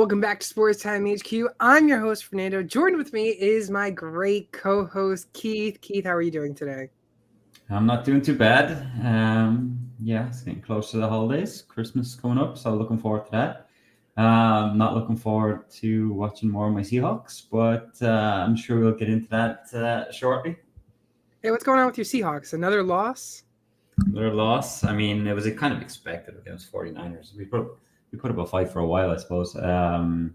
Welcome back to Sports Time HQ. I'm your host, Fernando. Joined with me is my great co-host, Keith. Keith, how are you doing today? I'm not doing too bad. It's getting close to the holidays. Christmas is coming up, so looking forward to that. Not looking forward to watching more of my Seahawks, but I'm sure we'll get into that shortly. Hey, what's going on with your Seahawks? Another loss? Their loss. I mean, it was kind of expected against 49ers. We put up a fight for a while, I suppose. And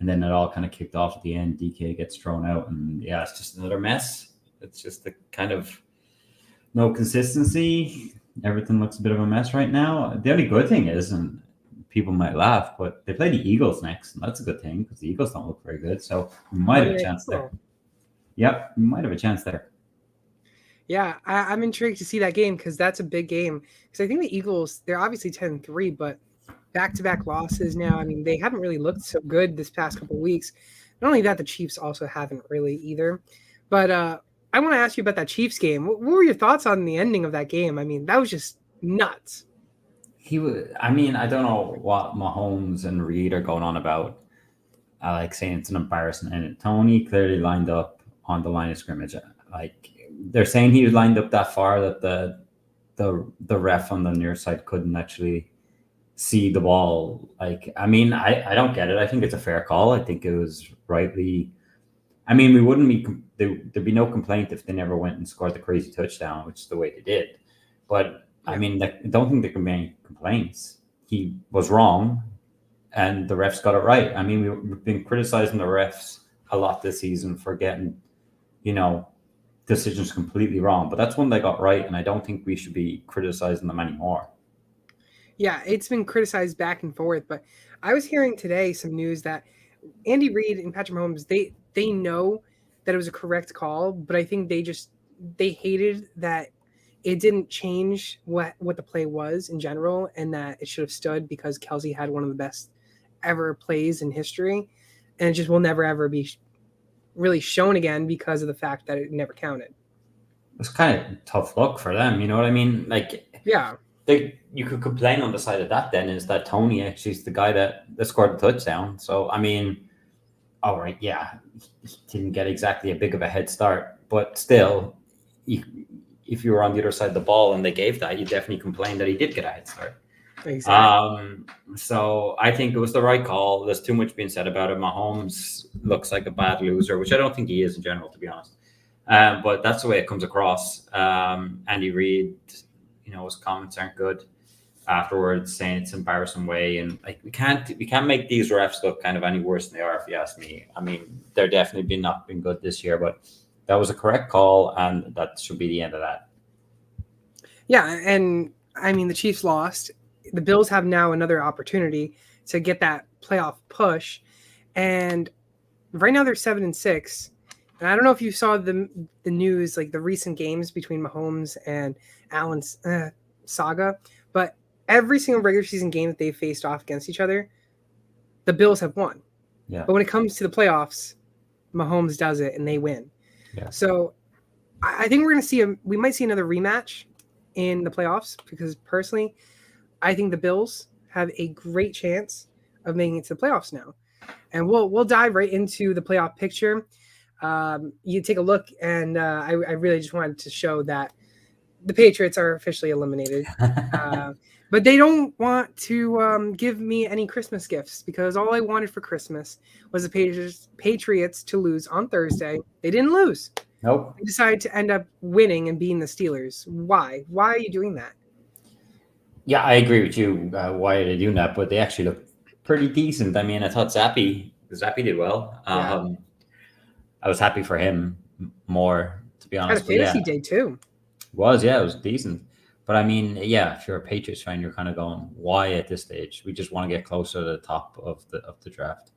then it all kind of kicked off at the end. DK gets thrown out, and yeah, it's just another mess. It's just the kind of no consistency. Everything looks a bit of a mess right now. The only good thing is, and people might laugh, but they play the Eagles next, and that's a good thing because the Eagles don't look very good. So we might have a chance there. Yep, we might have a chance there. Yeah, I'm intrigued to see that game because that's a big game. Because I think the Eagles, they're obviously 10-3, but back-to-back losses now. I mean, they haven't really looked so good this past couple of weeks. Not only that, the Chiefs also haven't really either. But I want to ask you about that Chiefs game. What were your thoughts on the ending of that game? I mean, that was just nuts. I don't know what Mahomes and Reed are going on about. Like saying it's an embarrassment. And Tony clearly lined up on the line of scrimmage. Like they're saying he was lined up that far that the ref on the near side couldn't actually see the ball. Like, I mean, I don't get it. I think it's a fair call. I think it was rightly. I mean, we wouldn't be there'd be no complaint if they never went and scored the crazy touchdown, which is the way they did. But I mean, I don't think there can be any complaints. He was wrong, and the refs got it right. I mean, we've been criticizing the refs a lot this season for getting, decisions completely wrong. But that's one they got right, and I don't think we should be criticizing them anymore. Yeah, it's been criticized back and forth, but I was hearing today some news that Andy Reid and Patrick Mahomes, they know that it was a correct call, but I think they hated that it didn't change what the play was in general, and that it should have stood because Kelsey had one of the best ever plays in history, and it just will never ever be really shown again because of the fact that it never counted. It's kind of tough luck for them, you know what I mean? Like, yeah. You could complain on the side of that then is that Tony actually is the guy that scored the touchdown. So, I mean, all right, yeah, he didn't get exactly a big of a head start, but still, if you were on the other side of the ball and they gave that, you definitely complain that he did get a head start. Exactly. So I think it was the right call. There's too much being said about it. Mahomes looks like a bad loser, which I don't think he is in general, to be honest. But that's the way it comes across. Andy Reid, his comments aren't good afterwards, saying it's an embarrassing way, and like we can't make these refs look kind of any worse than they are, if you ask me. I mean, they're definitely not been good this year, but that was a correct call, and that should be the end of that. Yeah, and I mean the Chiefs lost. The Bills have now another opportunity to get that playoff push, and right now they're 7-6. And I don't know if you saw the news, like the recent games between Mahomes and Allen's saga, but every single regular season game that they've faced off against each other, the Bills have won. Yeah. But when it comes to the playoffs, Mahomes does it and they win. Yeah. So I think we're going to we might see another rematch in the playoffs because personally, I think the Bills have a great chance of making it to the playoffs now. And we'll dive right into the playoff picture. You take a look, and I really just wanted to show that the Patriots are officially eliminated. But they don't want to give me any Christmas gifts because all I wanted for Christmas was the Patriots to lose on Thursday. They didn't lose. Nope. They decided to end up winning and beating the Steelers. Why? Why are you doing that? Yeah, I agree with you. Why are they doing that? But they actually look pretty decent. I mean, I thought Zappy did well. Yeah. I was happy for him more, to be honest. Had a fantasy day too. It was decent. But I mean, yeah, if you're a Patriots fan, you're kind of going, why at this stage? We just want to get closer to the top of the draft.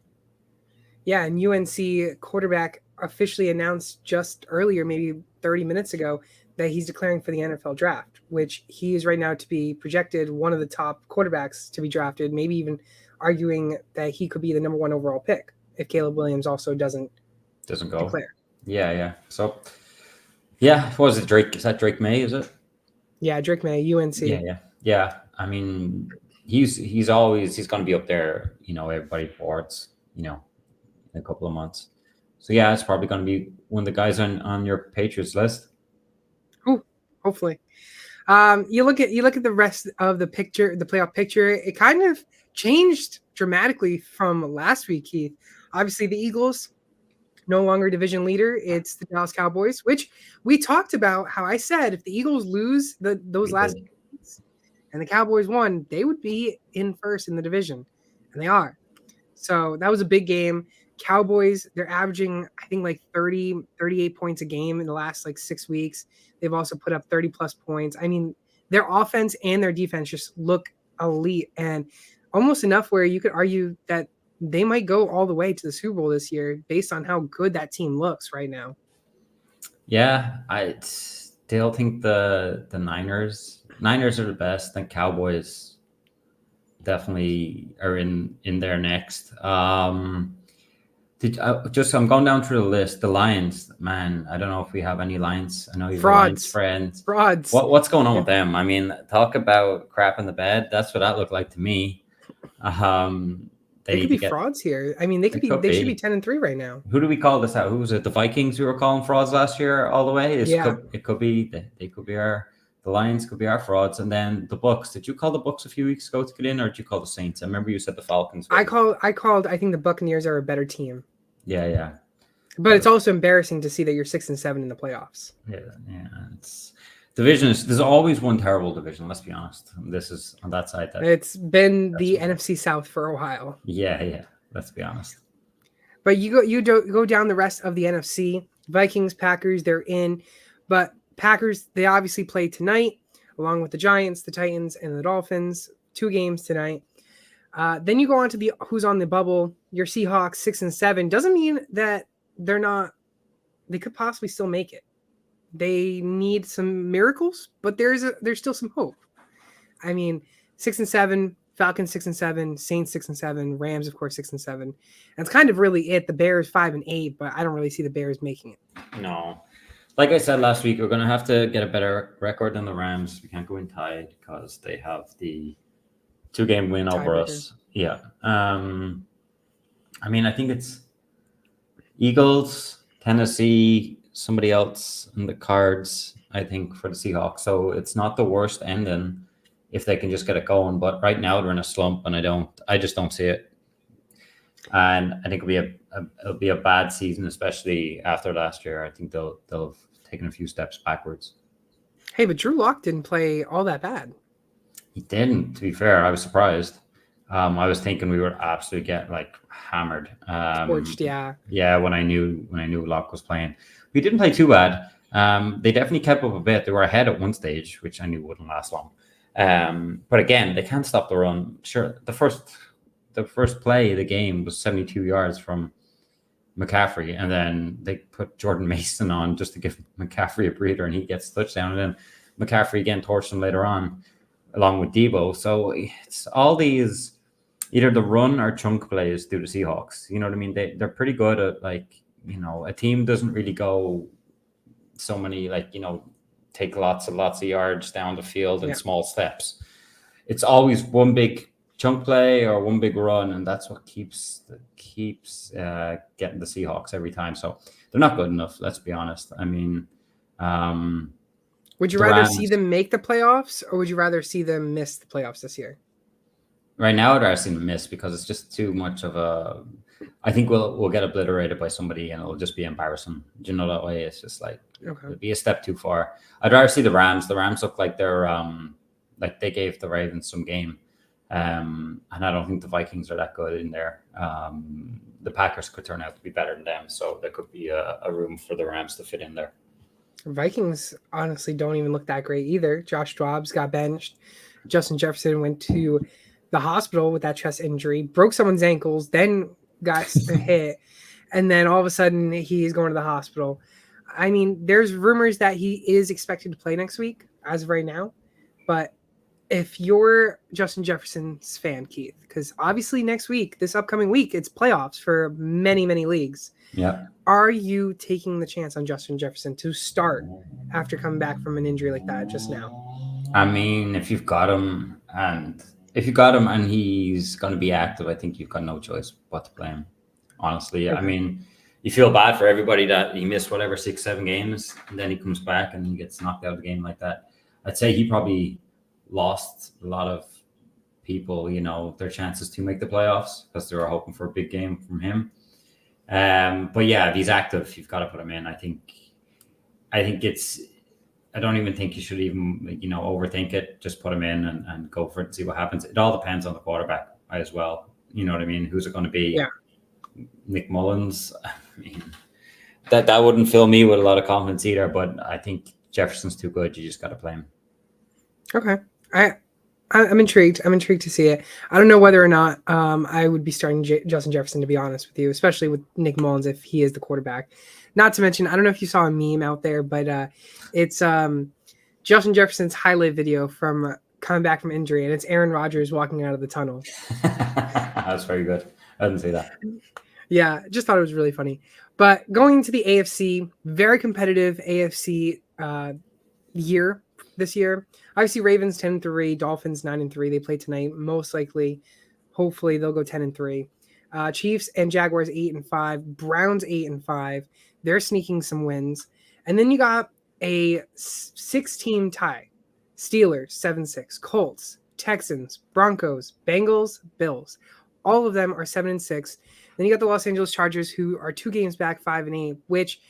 Yeah, and UNC quarterback officially announced just earlier, maybe 30 minutes ago, that he's declaring for the NFL draft, which he is right now to be projected one of the top quarterbacks to be drafted, maybe even arguing that he could be the number 1 overall pick if Caleb Williams also doesn't go. Declare. Yeah. So, yeah, what was it, Drake? Is that Drake May, is it? Yeah, Drake May, UNC. Yeah. I mean, he's going to be up there. Everybody forwards. In a couple of months. So yeah, it's probably going to be one of the guys on your Patriots list. Ooh, hopefully. You look at the rest of the picture, the playoff picture. It kind of changed dramatically from last week, Keith. Obviously, the Eagles no longer division leader. It's the Dallas Cowboys, which we talked about. How I said if the Eagles lose those last games and the Cowboys won, they would be in first in the division, and they are. So that was a big game. Cowboys, they're averaging, I think, like 38 points a game in the last like 6 weeks. They've also put up 30 plus points. I mean, their offense and their defense just look elite and almost enough where you could argue that they might go all the way to the Super Bowl this year based on how good that team looks right now. Yeah, I still think the Niners are the best. The Cowboys definitely are in there next. I'm going down through the list. The Lions, man, I don't know if we have any Lions. I know you're Lions friends. Frauds. What's going on with them? I mean, talk about crap in the bed. That's what that looked like to me. They could be frauds here. I mean, they should be 10-3 right now. Who do we call this out? Who was it? The Vikings we were calling frauds last year all the way? It could be they could be the Lions could be our frauds, and then the Bucs. Did you call the Bucs a few weeks ago to get in, or did you call the Saints? I remember you said the Falcons. I called. I think the Buccaneers are a better team. Yeah. But it's also embarrassing to see that you're 6-7 in the playoffs. Yeah. It's divisions. There's always one terrible division. Let's be honest. This is on that side. It's been the NFC South for a while. Yeah. Let's be honest. But you go down the rest of the NFC. Vikings, Packers, they're in, but Packers, they obviously play tonight, along with the Giants, the Titans, and the Dolphins. 2 games tonight. Then you go on to who's on the bubble. Your Seahawks, 6-7. Doesn't mean that they're not. They could possibly still make it. They need some miracles, but there's still some hope. I mean, 6-7. Falcons 6-7. Saints 6-7. Rams, of course, 6-7. That's kind of really it. The Bears 5-8, but I don't really see the Bears making it. No. Like I said last week, we're going to have to get a better record than the Rams. We can't go in tied because they have the 2-game win over us. Yeah. I mean, I think it's Eagles, Tennessee, somebody else in the cards, I think, for the Seahawks. So it's not the worst ending if they can just get it going. But right now they're in a slump, and I just don't see it. And I think it'll be a bad season, especially after last year. I think they'll have taken a few steps backwards. Hey, but Drew Lock didn't play all that bad. He didn't, to be fair. I was surprised. I was thinking we were absolutely getting hammered. Torched, yeah. Yeah, when I knew Lock was playing. We didn't play too bad. They definitely kept up a bit. They were ahead at one stage, which I knew wouldn't last long. But again, they can't stop the run. Sure, the first play of the game was 72 yards from McCaffrey, and then they put Jordan Mason on just to give McCaffrey a breather, and he gets a touchdown. And then McCaffrey again torched him later on, along with Debo. So it's all these either the run or chunk plays do the Seahawks. You know what I mean? They're pretty good at a team doesn't really go so many take lots of yards down the field in small steps. It's always one big chunk play or one big run, and that's what keeps getting the Seahawks every time. So they're not good enough. Let's be honest. I mean, would you rather see them make the playoffs, or would you rather see them miss the playoffs this year? Right now, I'd rather see them miss because it's just too much of a. I think we'll get obliterated by somebody, and it'll just be embarrassing. Do you know that way? It's just it'll be a step too far. I'd rather see the Rams. The Rams look like they're they gave the Ravens some game. And I don't think the Vikings are that good in there. The Packers could turn out to be better than them, so there could be a room for the Rams to fit in there. Vikings honestly don't even look that great either. Josh Dobbs got benched. Justin Jefferson went to the hospital with that chest injury, broke someone's ankles, then got hit, and then all of a sudden he's going to the hospital. I mean, there's rumors that he is expected to play next week as of right now, but if you're Justin Jefferson's fan, Keith, because obviously this upcoming week, it's playoffs for many, many leagues. Yeah. Are you taking the chance on Justin Jefferson to start after coming back from an injury like that just now? I mean, if you've got him and If you got him and he's going to be active, I think you've got no choice but to play him. Honestly, I Okay. mean, you feel bad for everybody that he missed whatever 6-7 games, and then he comes back and he gets knocked out of the game like that. I'd say he probably lost a lot of people, their chances to make the playoffs because they were hoping for a big game from him. But yeah, if he's active, you've got to put him in. I think I don't even think you should even, overthink it. Just put him in and go for it and see what happens. It all depends on the quarterback as well. You know what I mean? Who's it going to be? Yeah. Nick Mullins? I mean, that wouldn't fill me with a lot of confidence either, but I think Jefferson's too good. You just got to play him. Okay. I'm intrigued. I'm intrigued to see it. I don't know whether or not I would be starting Justin Jefferson, to be honest with you, especially with Nick Mullins if he is the quarterback. Not to mention, I don't know if you saw a meme out there, but it's Justin Jefferson's highlight video from coming back from injury, and it's Aaron Rodgers walking out of the tunnel. That's very good. I didn't see that. Yeah, just thought it was really funny. But going into the AFC, very competitive AFC year this year. Obviously, Ravens 10-3, Dolphins 9-3. They play tonight. Most likely, hopefully, they'll go 10-3. Chiefs and Jaguars 8-5. Browns 8-5. They're sneaking some wins. And then you got a 6-team tie. Steelers 7-6. Colts, Texans, Broncos, Bengals, Bills. All of them are 7-6. Then you got the Los Angeles Chargers, who are 2 games back, 5-8, which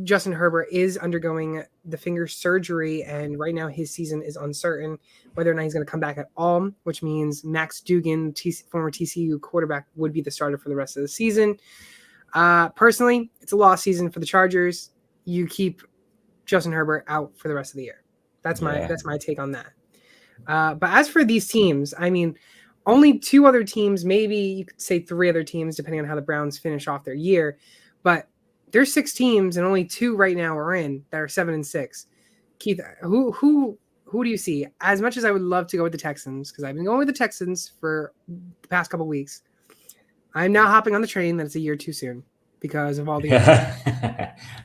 Justin Herbert is undergoing the finger surgery, and right now his season is uncertain whether or not he's going to come back at all, which means Max Duggan, former TCU quarterback, would be the starter for the rest of the season. Personally, it's a lost season for the Chargers. You keep Justin Herbert out for the rest of the year. That's my take on that. But as for these teams, I mean, only 2 other teams, maybe you could say 3 other teams, depending on how the Browns finish off their year. But there's 6 teams, and only 2 right now are in that are 7-6. Keith, who do you see? As much as I would love to go with the Texans, because I've been going with the Texans for the past couple weeks, I'm now hopping on the train that it's a year too soon because of all the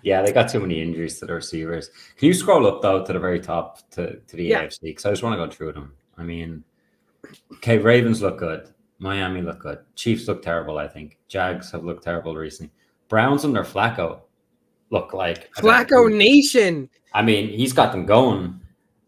yeah, they got too many injuries to the receivers. Can you scroll up though to the very top to the AFC? Because I just want to go through them. I mean, okay, Ravens look good. Miami look good. Chiefs look terrible, I think. Jags have looked terrible recently. Browns under Flacco look like Flacco Nation. I mean, he's got them going.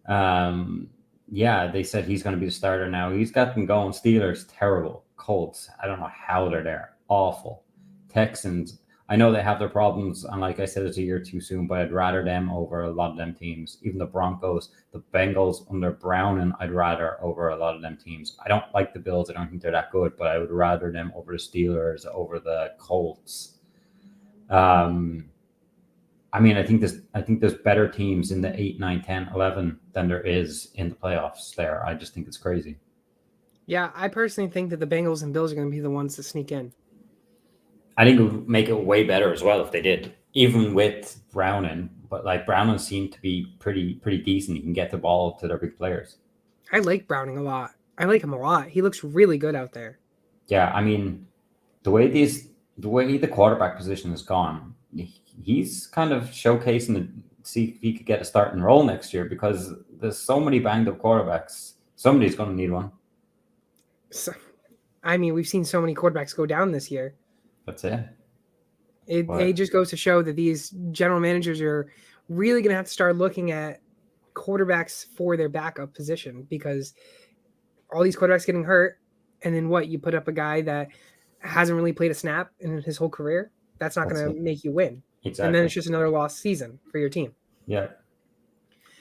Yeah, they said he's going to be the starter now. He's got them going. Steelers, terrible. Colts, I don't know how they're there. Awful. Texans, I know they have their problems, and like I said, it's a year too soon, but I'd rather them over a lot of them teams. Even the Broncos, the Bengals under Browning, I'd rather over a lot of them teams. I don't like the Bills. I don't think they're that good, but I would rather them over the Steelers, over the Colts. I mean, I think there's better teams in the 8, 9, 10, 11 than there is in the playoffs there. I just think it's crazy. Yeah, I personally think that the Bengals and Bills are going to be the ones to sneak in. I think it would make it way better as well if they did, even with Browning. But like Browning seemed to be pretty decent. He can get the ball to their big players. I like Browning a lot. I like him a lot. He looks really good out there. Yeah, I mean, the way the quarterback position has gone, he's kind of showcasing to see if he could get a starting role next year because there's so many banged up quarterbacks. Somebody's going to need one. So, I mean, we've seen so many quarterbacks go down this year. That's it. It just goes to show that these general managers are really going to have to start looking at quarterbacks for their backup position because all these quarterbacks getting hurt, and then what? You put up a guy that hasn't really played a snap in his whole career. That's not going to make you win. Exactly. And then it's just another lost season for your team. Yeah.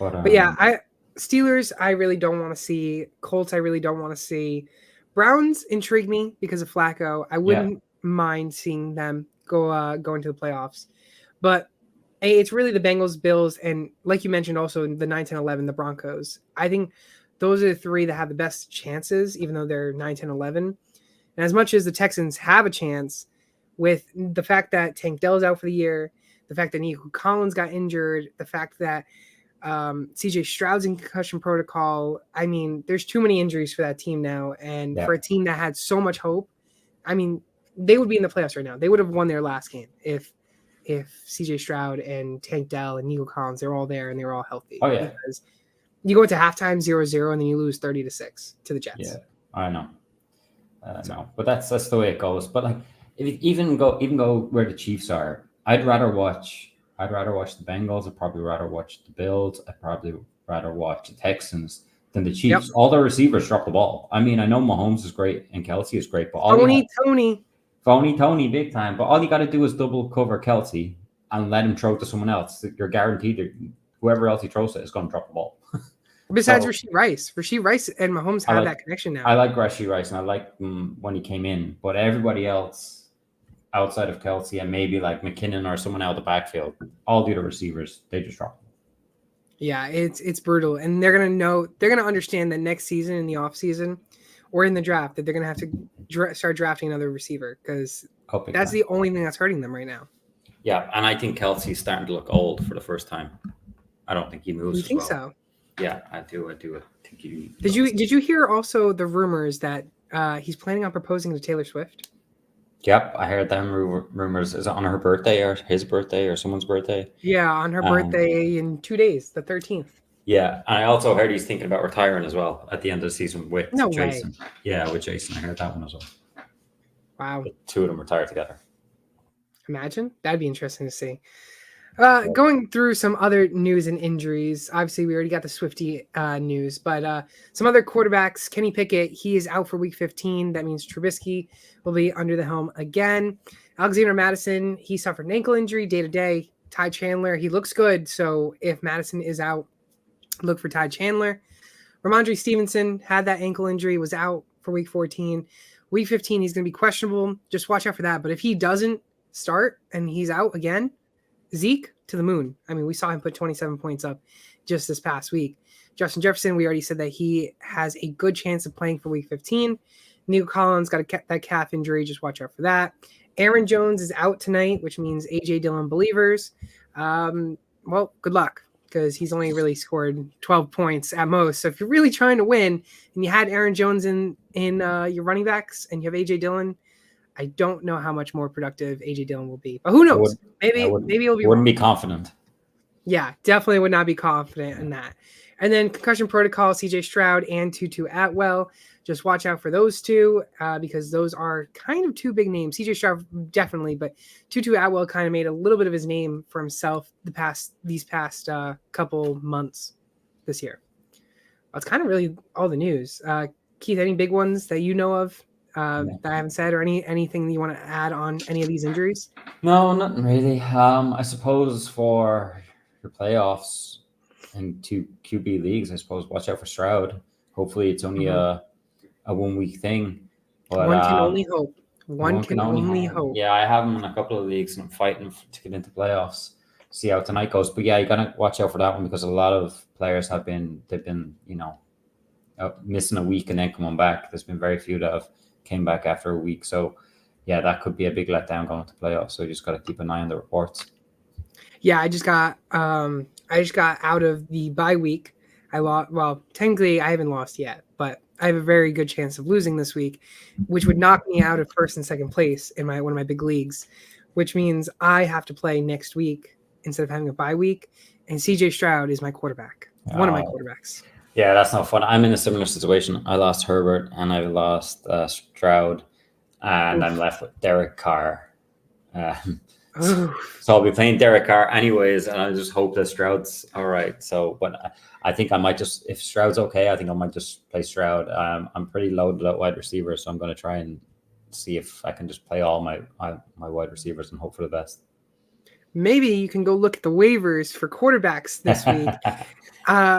But yeah, Steelers, I really don't want to see. Colts, I really don't want to see. Browns intrigue me because of Flacco. I wouldn't mind seeing them go into the playoffs. But it's really the Bengals, Bills, and like you mentioned also the 9, 10, 11, the Broncos. I think those are the 3 that have the best chances, even though they're 9, 10, 11. And as much as the Texans have a chance, with the fact that Tank Dell's out for the year, the fact that Nico Collins got injured, the fact that CJ Stroud's in concussion protocol. I mean, there's too many injuries for that team now. And for a team that had so much hope, I mean, they would be in the playoffs right now. They would have won their last game if CJ Stroud and Tank Dell and Nico Collins, they're all there and they're all healthy. Oh, yeah. Because You go into halftime 0-0, and then you lose 30-6 to the Jets. Yeah, I know. No, but that's the way it goes. But like, if you even go where the Chiefs are, I'd rather watch the Bengals. I'd probably rather watch the Bills. I'd probably rather watch the Texans than the Chiefs. All their receivers drop the ball. I mean, I know Mahomes is great and Kelsey is great, but Tony, big time. But all you got to do is double cover Kelsey and let him throw to someone else. You're guaranteed that whoever else he throws to is going to drop the ball. Besides Rashee Rice and Mahomes have that connection now. I like Rashee Rice, and I liked him when he came in. But everybody else outside of Kelsey and maybe like McKinnon or someone out of the backfield, all the other receivers, they just drop them. Yeah, it's brutal. And they're going to understand that next season in the offseason or in the draft that they're going to have to start drafting another receiver because that's the only thing that's hurting them right now. Yeah, and I think Kelsey's starting to look old for the first time. I don't think he moves. You think so? Yeah, I do. I think he. Did you hear also the rumors that he's planning on proposing to Taylor Swift? Yep, I heard them rumors. Is it on her birthday or his birthday or someone's birthday? Yeah, on her birthday in 2 days, the 13th. Yeah, and I also heard he's thinking about retiring as well at the end of the season with Jason. Way. Yeah, with Jason. I heard that one as well. Wow. The two of them retired together. Imagine. That'd be interesting to see. Going through some other news and injuries. Obviously, we already got the Swiftie news, but some other quarterbacks. Kenny Pickett, he is out for Week 15. That means Trubisky will be under the helm again. Alexander Madison, he suffered an ankle injury day-to-day. Ty Chandler, he looks good. So if Madison is out, look for Ty Chandler. Ramondre Stevenson had that ankle injury, was out for Week 14. Week 15, he's going to be questionable. Just watch out for that. But if he doesn't start and he's out again, Zeke to the moon. I mean, we saw him put 27 points up just this past week. Justin Jefferson, we already said that he has a good chance of playing for Week 15. Nico Collins got that calf injury. Just watch out for that. Aaron Jones is out tonight, which means A.J. Dillon believers. Well, good luck because he's only really scored 12 points at most. So if you're really trying to win and you had Aaron Jones in your running backs and you have A.J. Dillon, I don't know how much more productive A.J. Dillon will be, but who knows? Maybe he'll be. Wouldn't be confident. Yeah, definitely would not be confident in that. And then concussion protocol: C.J. Stroud and Tutu Atwell. Just watch out for those two because those are kind of two big names. C.J. Stroud definitely, but Tutu Atwell kind of made a little bit of his name for himself these past couple months this year. That's kind of really all the news. Keith, any big ones that you know of? That I haven't said, or anything that you want to add on any of these injuries? No, nothing really. I suppose for your playoffs and 2 QB leagues, I suppose watch out for Stroud. Hopefully, it's only a 1 week thing. But, one can only hope. One can only hope. Yeah, I have him in a couple of leagues, and I'm fighting to get into playoffs. See how tonight goes. But yeah, you gotta watch out for that one because a lot of players they've been missing a week and then coming back. There's been very few that have came back after a week. So yeah, that could be a big letdown going to playoffs. So you just got to keep an eye on the reports. Yeah, I just got out of the bye week. I lost. Well, technically I haven't lost yet, but I have a very good chance of losing this week, which would knock me out of first and second place in one of my big leagues, which means I have to play next week instead of having a bye week. And CJ Stroud is my quarterback, one of my quarterbacks. Yeah, that's not fun. I'm in a similar situation. I lost Herbert and I lost Stroud, and I'm left with Derek Carr. So I'll be playing Derek Carr anyways, and I just hope that Stroud's all right. So, but I think I might just, if Stroud's okay, I think I might just play Stroud. I'm pretty loaded at wide receiver, so I'm going to try and see if I can just play all my wide receivers and hope for the best. Maybe you can go look at the waivers for quarterbacks this week.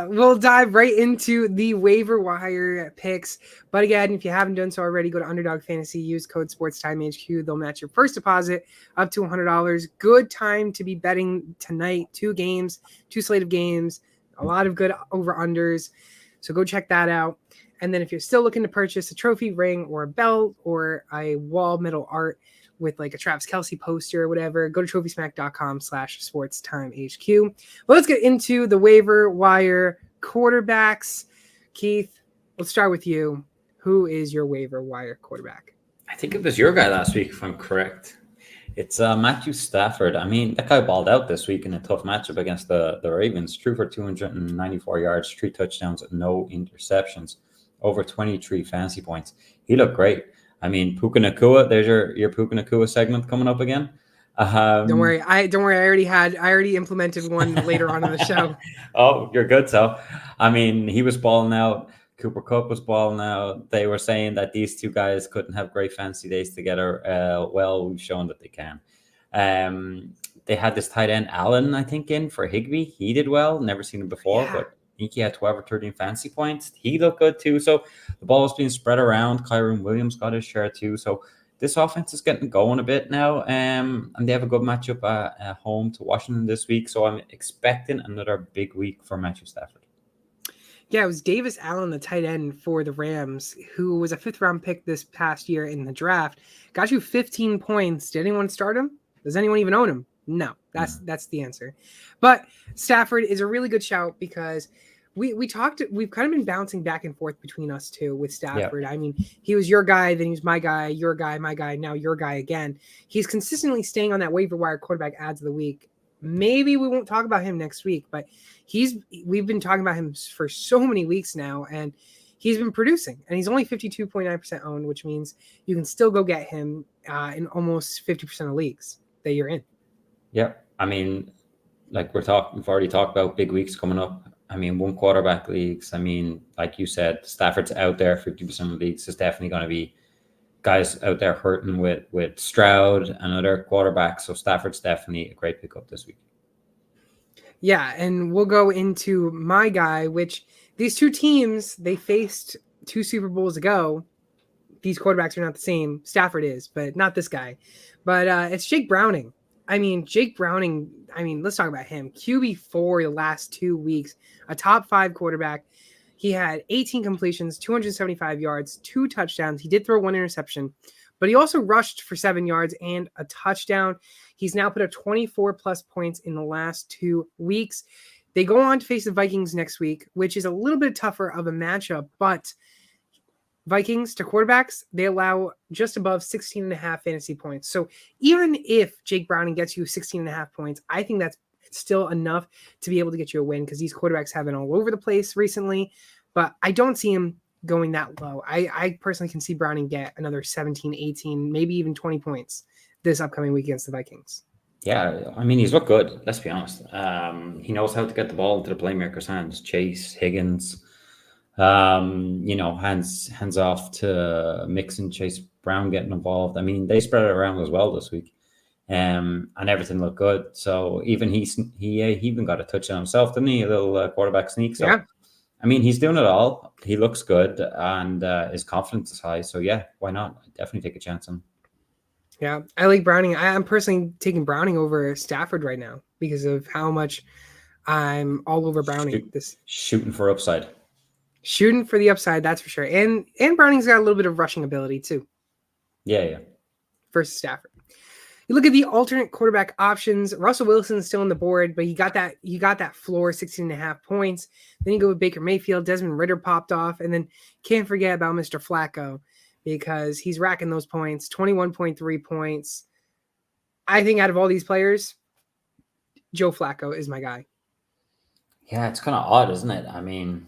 We'll dive right into the waiver wire picks. But again, if you haven't done so already, go to Underdog Fantasy, use code SportsTimeHQ. They'll match your first deposit up to $100. Good time to be betting tonight. 2 games, 2 slate of games, a lot of good over-unders. So go check that out. And then if you're still looking to purchase a trophy, ring, or a belt, or a wall metal art with like a Travis Kelce poster or whatever, go to trophysmack.com/sportstimehq. Well, let's get into the waiver wire quarterbacks. Keith, let's start with you. Who is your waiver wire quarterback? I think it was your guy last week, if I'm correct. It's Matthew Stafford. I mean, that guy balled out this week in a tough matchup against the Ravens. Threw for 294 yards, 3 touchdowns, no interceptions, over 23 fantasy points. He looked great. I mean, Puka Nacua, there's your Puka Nacua segment coming up again. Don't worry. I already implemented one later on in the show. Oh, you're good. So, I mean, he was balling out. Cooper Cup was balling out. They were saying that these two guys couldn't have great fantasy days together. Well, we've shown that they can. They had this tight end Allen, I think, in for Higbee. He did well. Never seen him before, but I think he had 12 or 13 fantasy points. He looked good too. So the ball was being spread around. Kyron Williams got his share too. So this offense is getting going a bit now. And they have a good matchup at home to Washington this week. So I'm expecting another big week for Matthew Stafford. Yeah, it was Davis Allen, the tight end for the Rams, who was a 5th-round pick this past year in the draft. Got you 15 points. Did anyone start him? Does anyone even own him? No, that's the answer. But Stafford is a really good shout because we've kind of been bouncing back and forth between us two with Stafford. Yeah. I mean, he was your guy, then he was my guy, your guy, my guy, now your guy again. He's consistently staying on that waiver wire quarterback ads of the week. Maybe we won't talk about him next week, but we've been talking about him for so many weeks now, and he's been producing, and he's only 52.9% owned, which means you can still go get him in almost 50% of leagues that you're in. Yeah. I mean, like we've already talked about big weeks coming up. I mean, 1 quarterback leagues. I mean, like you said, Stafford's out there, 50% of leagues. There's definitely going to be guys out there hurting with Stroud and other quarterbacks. So Stafford's definitely a great pickup this week. Yeah, and we'll go into my guy, which these two teams, they faced 2 Super Bowls ago. These quarterbacks are not the same. Stafford is, but not this guy. But it's Jake Browning. I mean, let's talk about him. QB4 the last 2 weeks, a top 5 quarterback. He had 18 completions, 275 yards, 2 touchdowns. He did throw 1 interception, but he also rushed for 7 yards and a touchdown. He's now put up 24 plus points in the last 2 weeks. They go on to face the Vikings next week, which is a little bit tougher of a matchup, but Vikings to quarterbacks, they allow just above 16.5 fantasy points. So even if Jake Browning gets you 16.5 points, I think that's still enough to be able to get you a win because these quarterbacks have been all over the place recently, but I don't see him going that low. I personally can see Browning get another 17, 18, maybe even 20 points this upcoming week against the Vikings. Yeah, I mean, he's looked good, let's be honest. He knows how to get the ball into the playmakers' hands. Chase, Higgins, hands off to Mixon, Chase Brown getting involved. I mean, they spread it around as well this week. And everything looked good. So even he even got a touchdown himself, didn't he? A little quarterback sneak. So, yeah. I mean, he's doing it all. He looks good, and his confidence is high. So, yeah, why not? I'd definitely take a chance on him. Yeah, I like Browning. I'm personally taking Browning over Stafford right now because of how much I'm all over Browning. Shooting for upside. Shooting for the upside, that's for sure. And Browning's got a little bit of rushing ability too. Yeah. Versus Stafford. You look at the alternate quarterback options. Russell Wilson's still on the board, but you got that floor, 16.5 points. Then you go with Baker Mayfield. Desmond Ridder popped off, and then can't forget about Mr. Flacco because he's racking those points, 21.3 points. I think out of all these players, Joe Flacco is my guy. Yeah, it's kind of odd, isn't it? I mean,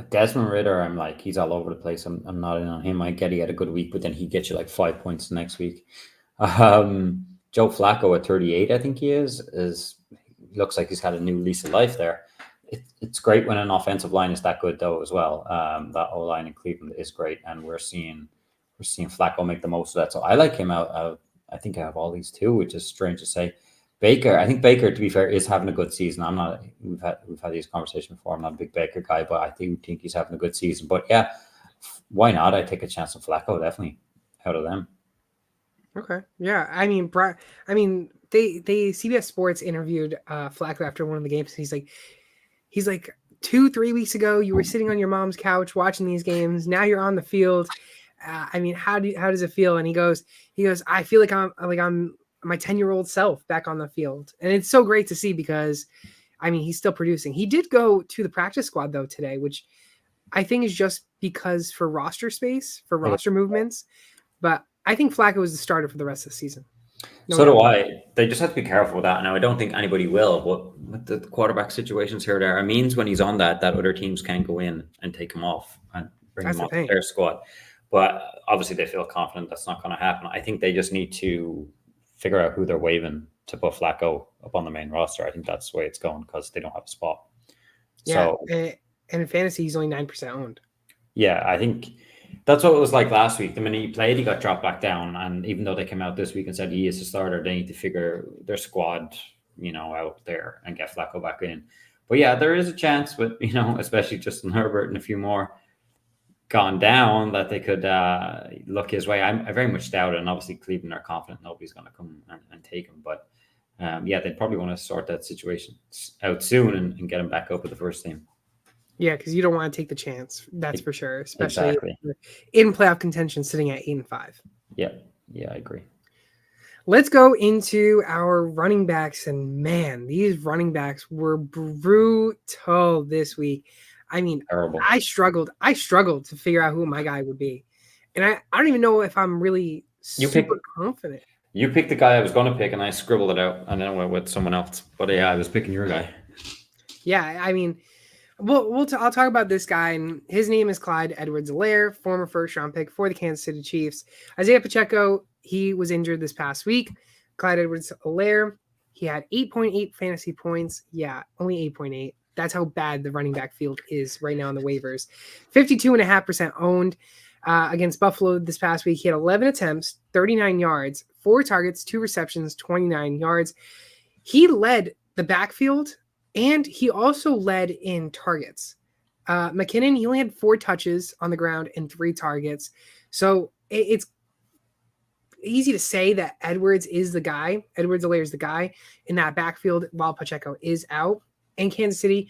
Desmond Ridder, I'm like, he's all over the place. I'm not in on him. I get he had a good week, but then he gets you like 5 points the next week. Joe Flacco at 38, I think he looks like he's had a new lease of life there. It's great when an offensive line is that good though as well. That O-line in Cleveland is great, and we're seeing Flacco make the most of that. So I like him out. I think I have all these too, which is strange to say. I think Baker, to be fair, is having a good season. We've had these conversations before. I'm not a big Baker guy, but I think he's having a good season. But yeah, why not? I take a chance on Flacco, definitely out of them. Okay. Yeah. I mean, they CBS Sports interviewed Flacco after one of the games. He's like 2-3 weeks ago, you were sitting on your mom's couch watching these games. Now you're on the field. I mean, how does it feel? And he goes, I feel like I'm my 10-year-old self back on the field. And it's so great to see because, I mean, he's still producing. He did go to the practice squad though today, which I think is just because for roster space, for roster movements. But I think Flacco is the starter for the rest of the season. No So doubt do about it. I. They just have to be careful with that. Now, I don't think anybody will, but with the quarterback situations here, there, it means when he's on that other teams can go in and take him off and bring That's him the onto thing. their squad. But obviously, they feel confident that's not going to happen. I think they just need to figure out who they're waiving to put Flacco up on the main roster. I think that's the way it's going because they don't have a spot. Yeah, So, and in fantasy, he's only 9% owned. yeah, I think that's what it was like last week. The minute he played, he got dropped back down. And even though they came out this week and said he is a starter, they need to figure their squad, out there and get Flacco back in. But yeah, there is a chance with, especially Justin Herbert and a few more gone down that they could look his way. I very much doubt it. And obviously, Cleveland are confident nobody's going to come and take him. But yeah, they'd probably want to sort that situation out soon and get him back up with the first team. Yeah, because you don't want to take the chance. That's for sure, especially Exactly. in playoff contention, sitting at 8-5. Yeah, I agree. Let's go into our running backs, and man, these running backs were brutal this week. I mean, Terrible. I struggled to figure out who my guy would be, and I don't even know if I'm really super confident. You picked the guy I was going to pick, and I scribbled it out, and then I went with someone else. But yeah, I was picking your guy. Yeah, I mean, I'll talk about this guy, and his name is Clyde Edwards-Helaire, former first-round pick for the Kansas City Chiefs. Isaiah Pacheco, he was injured this past week. Clyde Edwards-Helaire, he had 8.8 fantasy points. Yeah, only 8.8. That's how bad the running back field is right now on the waivers. 52.5% owned against Buffalo this past week. He had 11 attempts, 39 yards, 4 targets, 2 receptions, 29 yards. He led the backfield, and he also led in targets. McKinnon, he only had 4 touches on the ground and 3 targets. So it's easy to say that Edwards-Helaire is the guy in that backfield while Pacheco is out. In Kansas City,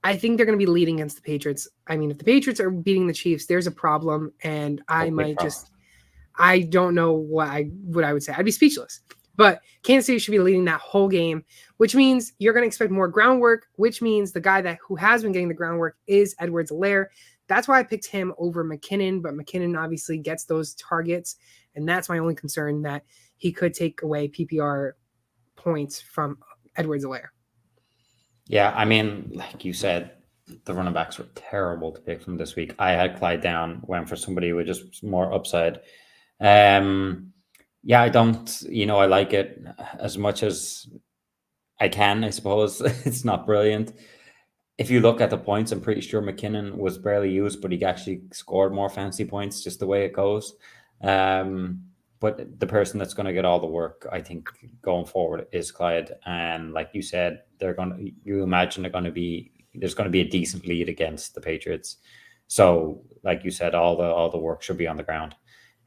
I think they're going to be leading against the Patriots. I mean, if the Patriots are beating the Chiefs, there's a problem, and I don't know what I would say. I'd be speechless. But Kansas City should be leading that whole game, which means you're going to expect more groundwork, which means the guy who has been getting the groundwork is Edwards-Helaire. That's why I picked him over McKinnon, but McKinnon obviously gets those targets, and that's my only concern, that he could take away PPR points from Edwards-Helaire. Yeah, I mean, like you said, the running backs were terrible to pick from this week. I had Clyde down, went for somebody with just more upside. Yeah, I don't, I like it as much as I can, I suppose. It's not brilliant. If you look at the points, I'm pretty sure McKinnon was barely used, but he actually scored more fantasy points, just the way it goes. But the person that's going to get all the work, I think, going forward is Clyde. And like you said, you imagine there's going to be a decent lead against the Patriots. So, like you said, all the work should be on the ground.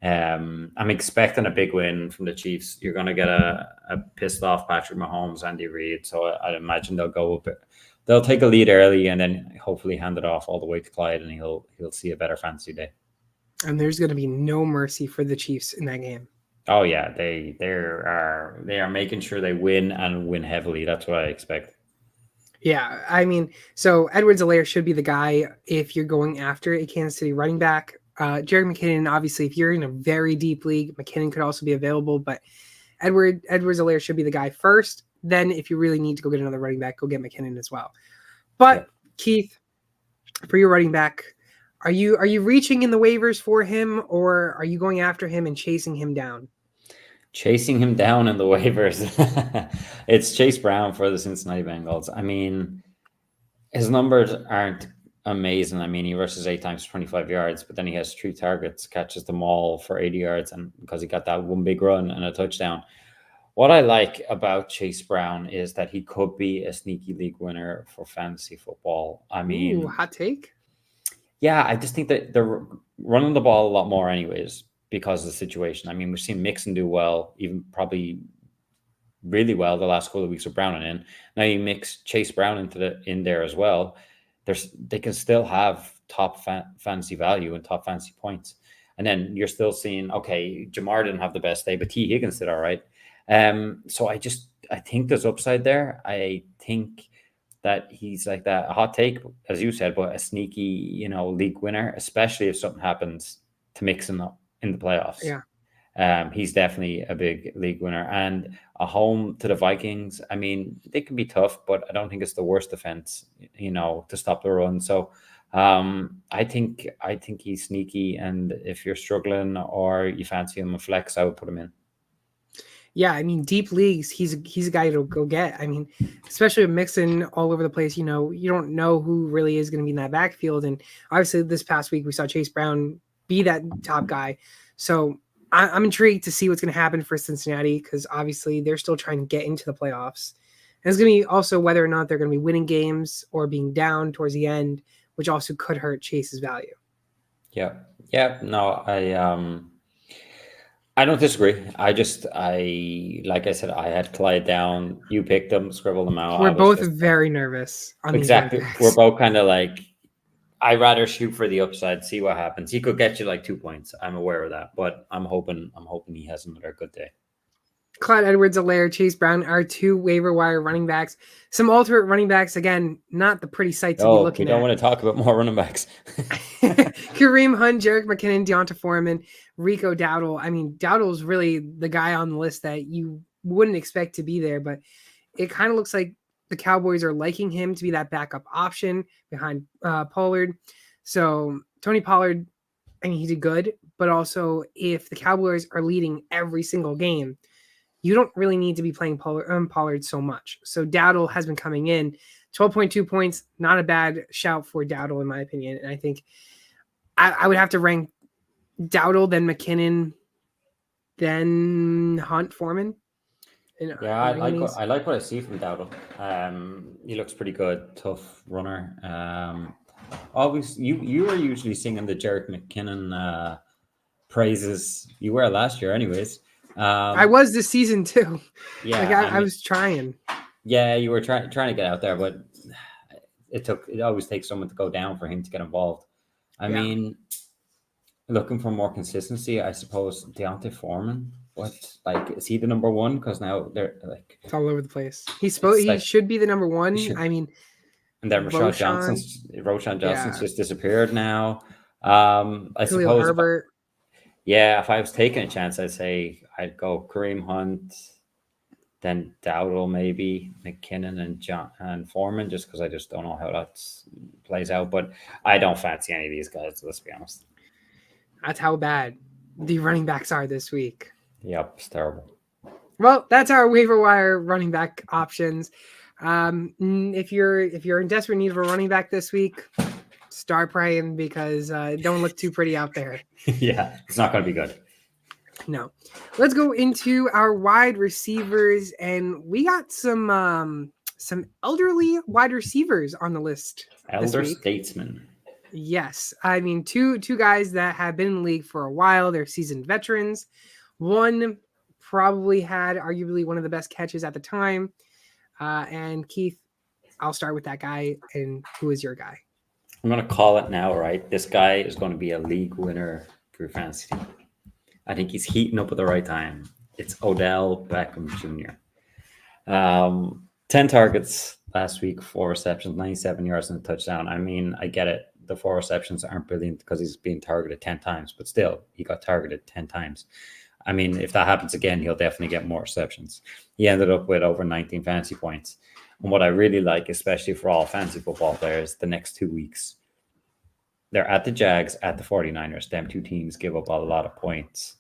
I'm expecting a big win from the Chiefs. You're going to get a pissed off Patrick Mahomes, Andy Reid. So I imagine they'll take a lead early and then hopefully hand it off all the way to Clyde, and he'll see a better fantasy day. And there's going to be no mercy for the Chiefs in that game. Oh yeah, they are making sure they win and win heavily. That's what I expect. Yeah, I mean, so Edwards-Helaire should be the guy if you're going after a Kansas City running back. Jerick McKinnon, obviously, if you're in a very deep league, McKinnon could also be available, but Edwards-Helaire should be the guy first. Then, if you really need to go get another running back, go get McKinnon as well. But yeah. Keith, for your running back, are you reaching in the waivers for him, or are you going after him and chasing him down? Chasing him down in the waivers. It's Chase Brown for the Cincinnati Bengals. I mean, his numbers aren't amazing. I mean, he rushes 8 times 25 yards, but then he has 3 targets, catches them all for 80 yards, and because he got that one big run and a touchdown. What I like about Chase Brown is that he could be a sneaky league winner for fantasy football. I mean, hot take. Yeah, I just think that they're running the ball a lot more anyways because of the situation. I mean, we've seen Mixon do well, even probably really well the last couple of weeks with Brown in. Now you mix Chase Brown in there as well. They can still have top fantasy value and top fantasy points. And then you're still seeing, okay, Jamar didn't have the best day, but T. Higgins did all right. So I think there's upside there. I think that he's like that, a hot take, as you said, but a sneaky, league winner, especially if something happens to Mixon up in the playoffs. Yeah. He's definitely a big league winner. And a home to the Vikings, I mean, they can be tough, but I don't think it's the worst defense, to stop the run. So I think he's sneaky. And if you're struggling or you fancy him a flex, I would put him in. Yeah, I mean, deep leagues, he's a guy to go get. I mean, especially with Mixon all over the place, you don't know who really is going to be in that backfield. And obviously, this past week we saw Chase Brown be that top guy. So I'm intrigued to see what's going to happen for Cincinnati because obviously they're still trying to get into the playoffs. And it's going to be also whether or not they're going to be winning games or being down towards the end, which also could hurt Chase's value. Yeah. No, I don't disagree. Like I said, I had Clyde down. You picked them, scribbled them out. We're both very nervous on exactly. these We're both kind of like, I'd rather shoot for the upside, see what happens. He could get you like 2 points. I'm aware of that, but I'm hoping he has another good day. Clyde Edwards-Helaire, Chase Brown are two waiver wire running backs. Some alternate running backs, again, not the pretty sight to be looking at. We don't want to talk about more running backs. Kareem Hunt, Jerick McKinnon, Deonta Foreman, Rico Dowdle. I mean, Dowdle's really the guy on the list that you wouldn't expect to be there, but it kind of looks like the Cowboys are liking him to be that backup option behind Pollard. So Tony Pollard, I mean, he did good, but also if the Cowboys are leading every single game, you don't really need to be playing Pollard so much. So Dowdle has been coming in. 12.2 points, not a bad shout for Dowdle, in my opinion. And I think I would have to rank Dowdle, then McKinnon, then Hunt, Foreman. Yeah, I like what I see from Dowdle. He looks pretty good, tough runner. Always, you were usually singing the Jerick McKinnon praises. You were last year, anyways. I was this season too. Yeah, I was trying. Yeah, you were trying to get out there, but it always takes someone to go down for him to get involved. I mean, looking for more consistency, I suppose Deonta Foreman. What, is he the number one? Because now they're like it's all over the place. He should be the number one. I mean, and then Roshan Johnson's just disappeared now. I suppose Herbert. If I was taking a chance, I'd say I'd go Kareem Hunt, then Dowdle, maybe McKinnon and Foreman, just because I just don't know how that plays out. But I don't fancy any of these guys, let's be honest. That's how bad the running backs are this week. Yep, it's terrible. Well, that's our waiver wire running back options. If you're in desperate need of a running back this week, start praying because it don't look too pretty out there. Yeah, it's not going to be good. No. Let's go into our wide receivers, and we got some elderly wide receivers on the list. Elder statesmen. Yes. I mean, two guys that have been in the league for a while. They're seasoned veterans. One probably had arguably one of the best catches at the time. And Keith, I'll start with that guy. And who is your guy? I'm going to call it now, right? This guy is going to be a league winner for your fantasy team. I think he's heating up at the right time. It's Odell Beckham Jr. 10 targets last week, 4 receptions, 97 yards and a touchdown. I mean, I get it. The 4 receptions aren't brilliant because he's being targeted 10 times, but still, he got targeted 10 times. I mean, if that happens again, he'll definitely get more receptions. He ended up with over 19 fantasy points. And what I really like, especially for all fantasy football players, the next 2 weeks, they're at the Jags, at the 49ers. Them two teams give up a lot of points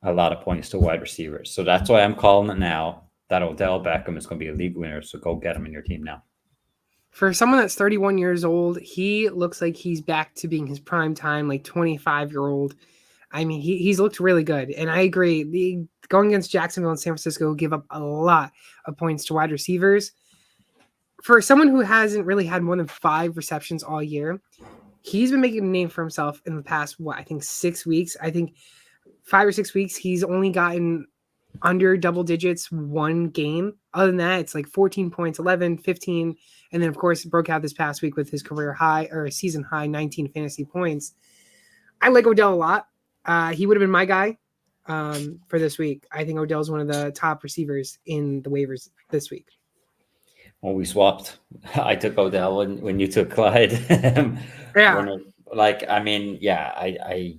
to wide receivers. So that's why I'm calling it now that Odell Beckham is going to be a league winner. So go get him in your team now. For someone that's 31 years old, he looks like he's back to being his prime time, like 25-year-old. I mean, he's looked really good. And I agree. Going against Jacksonville and San Francisco give up a lot of points to wide receivers. For someone who hasn't really had more than 5 receptions all year, he's been making a name for himself in the past, 6 weeks. I think 5 or 6 weeks, he's only gotten under double digits one game. Other than that, it's like 14 points, 11, 15. And then, of course, broke out this past week with his career high or season high 19 fantasy points. I like Odell a lot. He would have been my guy for this week. I think Odell's one of the top receivers in the waivers this week. Well, we swapped. I took Odell when you took Clyde. Yeah. I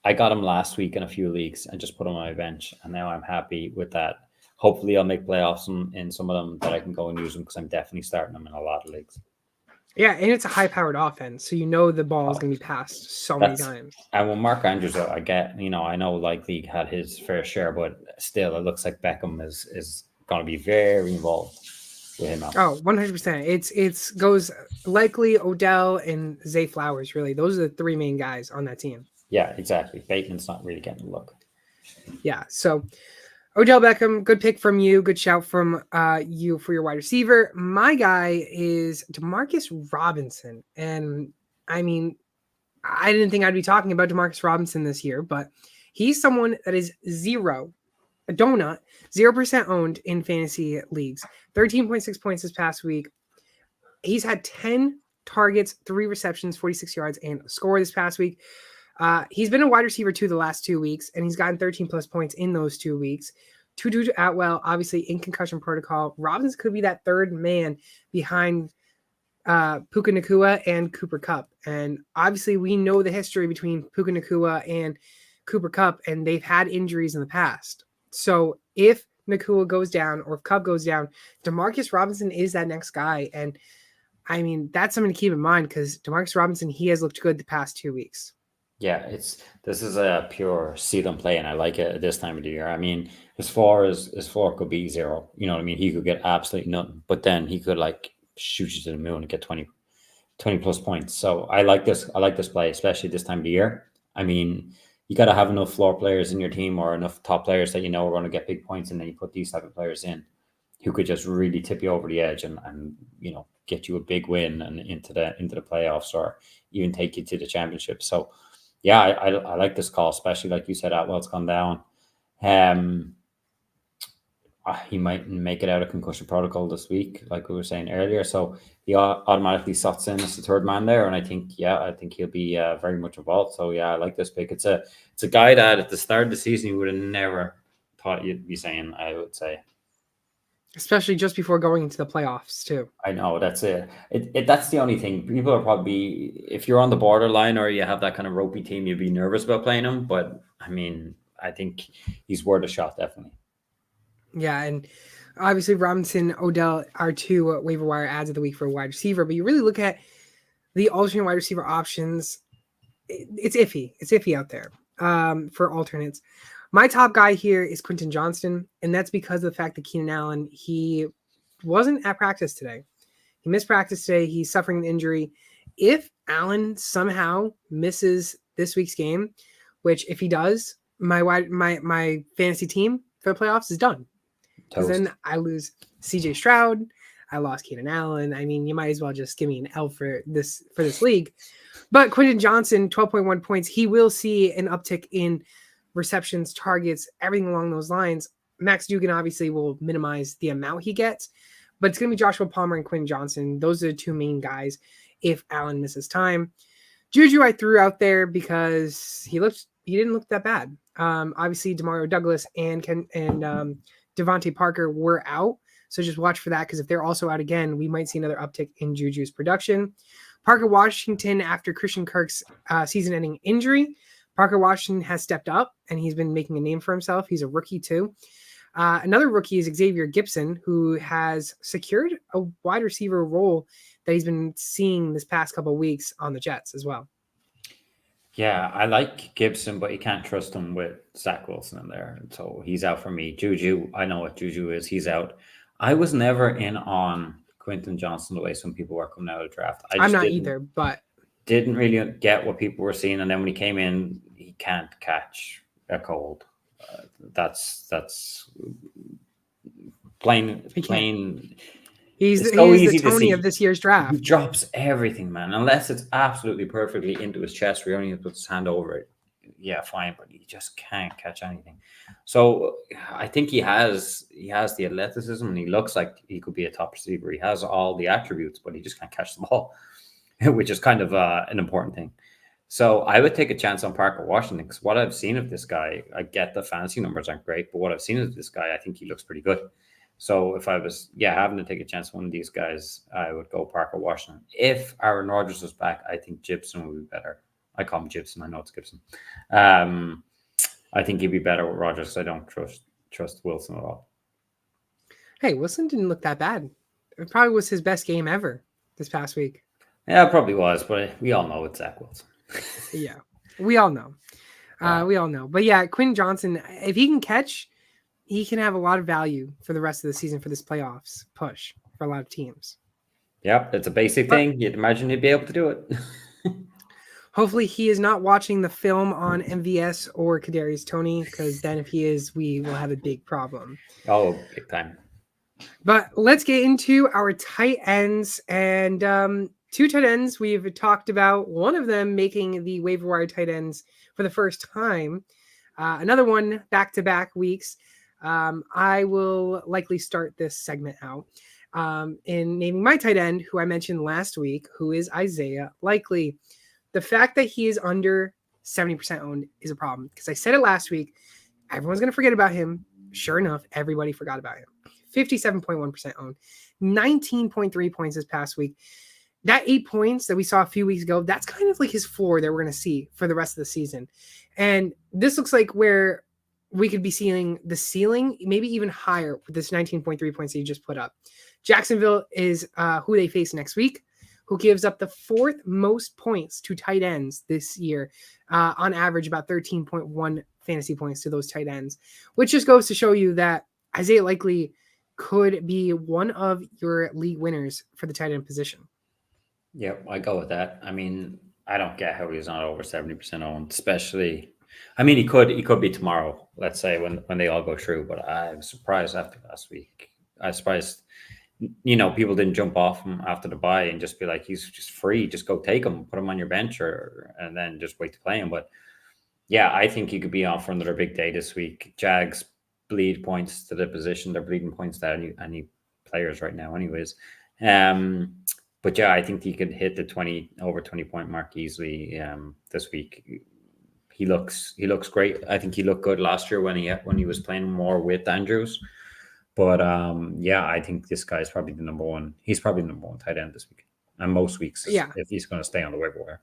I got him last week in a few leagues and just put him on my bench, and now I'm happy with that. Hopefully, I'll make playoffs in some of them that I can go and use them because I'm definitely starting them in a lot of leagues. Yeah, and it's a high-powered offense, so you know the ball is going to be passed so many times. And when Mark Andrews, I get, I know like League had his fair share, but still, it looks like Beckham is going to be very involved with him now. Oh, 100%. It's goes likely Odell and Zay Flowers. Really, those are the three main guys on that team. Yeah, exactly. Bateman's not really getting a look. Yeah, so Odell Beckham, good pick from you. Good shout from you for your wide receiver. My guy is Demarcus Robinson. And I mean, I didn't think I'd be talking about Demarcus Robinson this year, but he's someone that is a donut, 0% owned in fantasy leagues. 13.6 points this past week. He's had 10 targets, 3 receptions, 46 yards, and a score this past week. He's been a wide receiver 2 the last 2 weeks, and he's gotten 13 plus points in those 2 weeks. Tutu Atwell, obviously in concussion protocol. Robinson could be that third man behind Puka Nacua and Cooper Kupp. And obviously we know the history between Puka Nacua and Cooper Kupp, and they've had injuries in the past. So if Nacua goes down or if Kupp goes down, Demarcus Robinson is that next guy. And I mean, that's something to keep in mind because Demarcus Robinson, he has looked good the past 2 weeks. Yeah, this is a pure see them play, and I like it at this time of the year. I mean, his floor could be 0. You know what I mean? He could get absolutely nothing, but then he could like shoot you to the moon and get 20 plus points. So I like this. I like this play, especially this time of the year. I mean, you got to have enough floor players in your team or enough top players that are going to get big points, and then you put these type of players in who could just really tip you over the edge and get you a big win and into the playoffs or even take you to the championship. So yeah, I like this call, especially like you said, Atwell's gone down. He might make it out of concussion protocol this week, like we were saying earlier. So he automatically slots in as the third man there, and I think he'll be very much involved. So yeah, I like this pick. It's a guy that at the start of the season you would have never thought you'd be saying. I would say, especially just before going into the playoffs too. I know that's it. That's the only thing. People are probably, if you're on the borderline or you have that kind of ropey team, you'd be nervous about playing him. But I mean, I think he's worth a shot, definitely. Yeah, and obviously Robinson, Odell are 2 waiver wire ads of the week for a wide receiver. But you really look at the alternate wide receiver options, it's iffy. It's iffy out there for alternates. My top guy here is Quentin Johnston, and that's because of the fact that Keenan Allen, he wasn't at practice today. He missed practice today. He's suffering an injury. If Allen somehow misses this week's game, which if he does, my fantasy team for the playoffs is done. Because then I lose CJ Stroud. I lost Keenan Allen. I mean, you might as well just give me an L for this league. But Quentin Johnson, 12.1 points. He will see an uptick in receptions, targets, everything along those lines. Max Duggan obviously will minimize the amount he gets, but it's going to be Joshua Palmer and Quentin Johnson. Those are the 2 main guys if Allen misses time. Juju I threw out there because he didn't look that bad. Obviously Demario Douglas and Devontae Parker were out, so just watch for that because if they're also out again, we might see another uptick in Juju's production. Parker Washington, after Christian Kirk's season-ending injury, Parker Washington has stepped up and he's been making a name for himself. He's a rookie too. Another rookie is Xavier Gibson, who has secured a wide receiver role that he's been seeing this past couple of weeks on the Jets as well. Yeah, I like Gibson, but you can't trust him with Zach Wilson in there. So he's out for me. Juju, I know what Juju is. He's out. I was never in on Quentin Johnson the way some people were coming out of the draft. I'm not either, but didn't really get what people were seeing. And then when he came in, he can't catch a cold. That's plain. He's the Tony of this year's draft. He drops everything, man. Unless it's absolutely perfectly into his chest, where he only puts his hand over it. Yeah, fine, but he just can't catch anything. So I think he has the athleticism, and he looks like he could be a top receiver. He has all the attributes, but he just can't catch the ball, which is kind of an important thing. So I would take a chance on Parker Washington because what I've seen of this guy, I get the fantasy numbers aren't great, but what I've seen of this guy, I think he looks pretty good. So if I was, having to take a chance on one of these guys, I would go Parker Washington. If Aaron Rodgers was back, I think Gibson would be better. I call him Gibson. I know it's Gibson. I think he'd be better with Rodgers. I don't trust Wilson at all. Hey, Wilson didn't look that bad. It probably was his best game ever this past week. Yeah, it probably was, but we all know it's Zach Wilson. Yeah, we all know. Yeah. We all know. But yeah, Quinn Johnson, if he can catch, he can have a lot of value for the rest of the season for this playoffs push for a lot of teams. Yep, it's a basic thing. You'd imagine he'd be able to do it. Hopefully he is not watching the film on MVS or Kadarius Toney, because then if he is, we will have a big problem. Oh, big time. But let's get into our tight ends. And two tight ends we've talked about, one of them making the waiver wire tight ends for the first time. Another one back-to-back weeks. I will likely start this segment out in naming my tight end, who I mentioned last week, who is Isaiah Likely. The fact that he is under 70% owned is a problem, because I said it last week. Everyone's going to forget about him. Sure enough, everybody forgot about him. 57.1% owned, 19.3 points this past week. That 8 points that we saw a few weeks ago, that's kind of like his floor that we're going to see for the rest of the season. And this looks like where we could be seeing the ceiling, maybe even higher with this 19.3 points that you just put up. Jacksonville is who they face next week, who gives up the fourth most points to tight ends this year, on average about 13.1 fantasy points to those tight ends, which just goes to show you that Isaiah Likely could be one of your league winners for the tight end position. Yep, I go with that. I mean, I don't get how he's not over 70% owned, especially. I mean, he could be tomorrow, let's say, when they all go through, but I'm surprised after last week. I'm surprised, people didn't jump off him after the bye and just be like, he's just free, just go take him, put him on your bench, and then just wait to play him. But yeah, I think he could be on for another big day this week. Jags bleed points to the position. They're bleeding points to any players right now anyways. But yeah, I think he could hit the over 20 point mark easily this week. He looks great. I think he looked good last year when he was playing more with Andrews. But yeah, I think this guy is probably the number one. He's probably the number one tight end this week, and most weeks. Yeah, if he's going to stay on the waiver wire.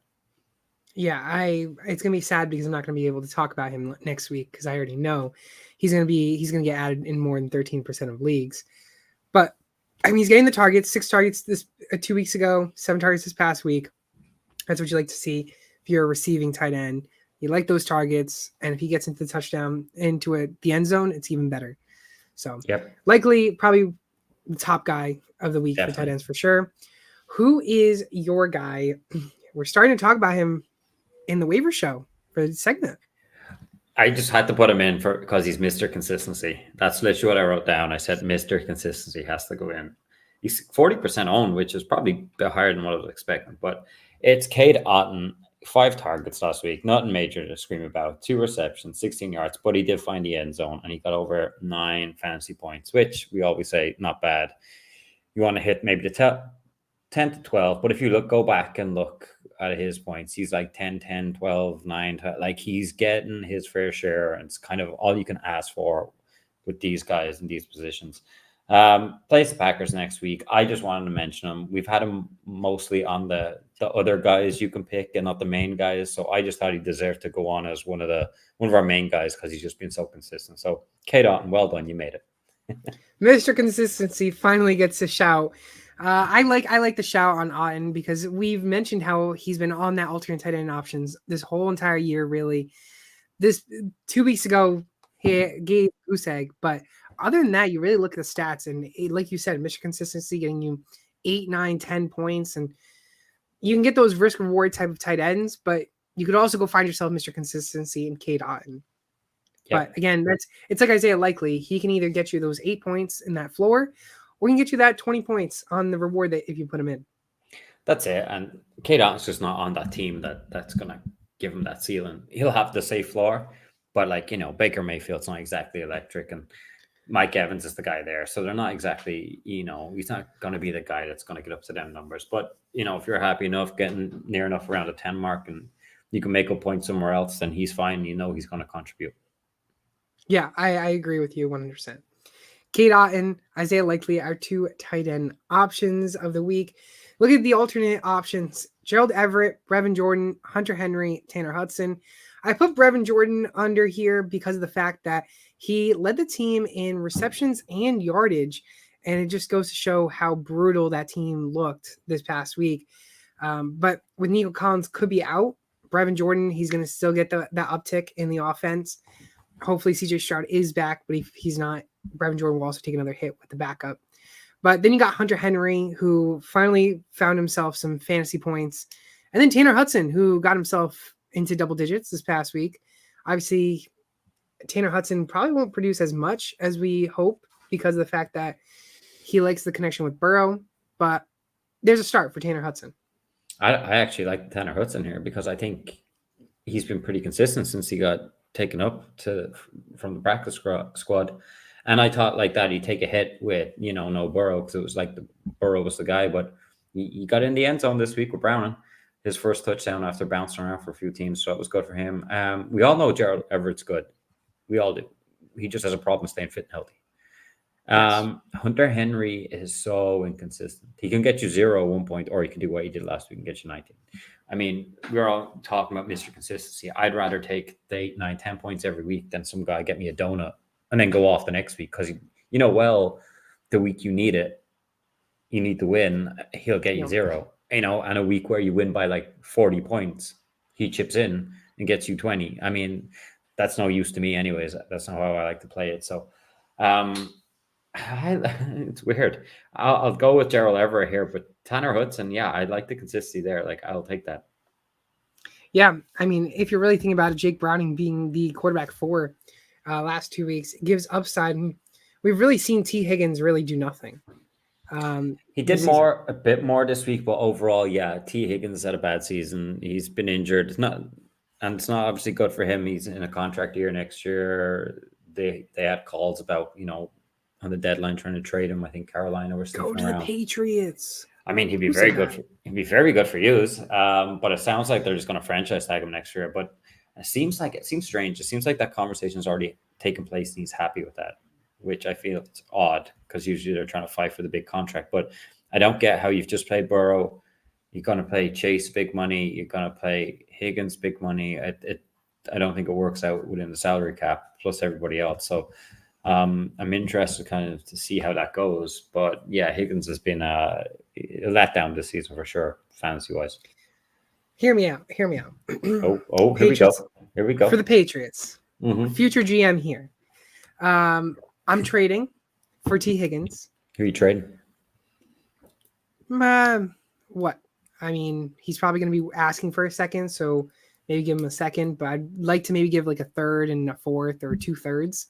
Yeah, it's gonna be sad because I'm not gonna be able to talk about him next week, because I already know he's gonna get added in more than 13% of leagues. But I mean, he's getting the targets, 6 targets 2 weeks ago, 7 targets this past week. That's what you like to see if you're a receiving tight end. You like those targets, and if he gets into the touchdown, the end zone, it's even better. So Likely probably the top guy of the week for tight ends for sure. Who is your guy? We're starting to talk about him in the waiver show for the segment. I just had to put him in because he's Mr. Consistency. That's literally what I wrote down. I said Mr. Consistency has to go in. He's 40% owned, which is probably a bit higher than what I was expecting. But it's Cade Otton, 5 targets last week. Nothing major to scream about. 2 receptions, 16 yards. But he did find the end zone, and he got over 9 fantasy points, which we always say not bad. You want to hit maybe the 10 to 12. But if you go back and look at his points, he's like 10, 10, 12, 9. Like, he's getting his fair share, and it's kind of all you can ask for with these guys in these positions. Plays the Packers next week. I just wanted to mention him. We've had him mostly on the other guys you can pick and not the main guys. So I just thought he deserved to go on as one of our main guys because he's just been so consistent. So Cade Otton, well done, you made it. Mr. Consistency finally gets a shout. I like the shout on Otton because we've mentioned how he's been on that alternate tight end options this whole entire year. Really, this 2 weeks ago he gave goose egg, but other than that, you really look at the stats and like you said, Mr. Consistency getting you 8, 9, 10 points, and you can get those risk reward type of tight ends, but you could also go find yourself Mr. Consistency in Cade Otton. Yep. But again, it's like Isaiah Likely. He can either get you those 8 points in that floor, or he can get you that 20 points on the reward that if you put him in. That's it. And Cade Otton's just not on that team that's going to give him that ceiling. He'll have the safe floor, but Baker Mayfield's not exactly electric, and Mike Evans is the guy there. So they're not exactly, he's not going to be the guy that's going to get up to them numbers. But, if you're happy enough getting near enough around the 10 mark and you can make a point somewhere else, then he's fine. He's going to contribute. Yeah, I agree with you 100%. Cade Otton, Isaiah Likely are 2 tight end options of the week. Look at the alternate options. Gerald Everett, Brevin Jordan, Hunter Henry, Tanner Hudson. I put Brevin Jordan under here because of the fact that he led the team in receptions and yardage, and it just goes to show how brutal that team looked this past week. But with Nico Collins could be out, Brevin Jordan, he's going to still get that uptick in the offense. Hopefully CJ Stroud is back, but if he's not, Brevin Jordan will also take another hit with the backup. But then you got Hunter Henry, who finally found himself some fantasy points. And then Tanner Hudson, who got himself into double digits this past week. Obviously, Tanner Hudson probably won't produce as much as we hope because of the fact that he likes the connection with Burrow. But there's a start for Tanner Hudson. I actually like Tanner Hudson here because I think he's been pretty consistent since he got taken up from the practice squad. And I thought like that he'd take a hit with, no Burrow because it was like Burrow was the guy. But he got in the end zone this week with Browning, his first touchdown after bouncing around for a few teams. So it was good for him. We all know Gerald Everett's good. We all do. He just has a problem staying fit and healthy. Hunter Henry is so inconsistent. He can get you 0 at one point, or he can do what he did last week and get you 19. I mean, we're all talking about Mr. Consistency. I'd rather take the 8, 9, 10 points every week than some guy get me a donut and then go off the next week because the week you need it, you need to win, he'll get you 0. And a week where you win by like 40 points, he chips in and gets you 20. I mean, that's no use to me anyways. That's not how I like to play it. So it's weird. I'll go with Gerald Everett here, but Tanner Hudson, yeah, I like the consistency there. Like, I'll take that. Yeah, I mean, if you're really thinking about it, Jake Browning being the quarterback for last 2 weeks, it gives upside. We've really seen T. Higgins really do nothing. He did a bit more this week, but overall, yeah, T. Higgins had a bad season. He's been injured. It's not obviously good for him. He's in a contract year next year. They had calls about, on the deadline trying to trade him. I think Carolina were go to around. The Patriots. I mean, he'd be very good. He'd be very good for use. But it sounds like they're just going to franchise tag him next year. But it seems strange. It seems like that conversation has already taken place, and he's happy with that, which I feel it's odd because usually they're trying to fight for the big contract. But I don't get how you've just played Burrow. You're going to pay Chase big money. You're going to pay Higgins big money. I don't think it works out within the salary cap plus everybody else. So I'm interested kind of to see how that goes. But yeah, Higgins has been a letdown this season for sure, fantasy wise. Hear me out. Here we go. Here we go. For the Patriots, Mm-hmm. future GM here. I'm trading for T. Higgins. Who are you trading? What? I mean, he's probably going to be asking for a second, so maybe give him a second. But I'd like to maybe give like a third and a fourth or 2/3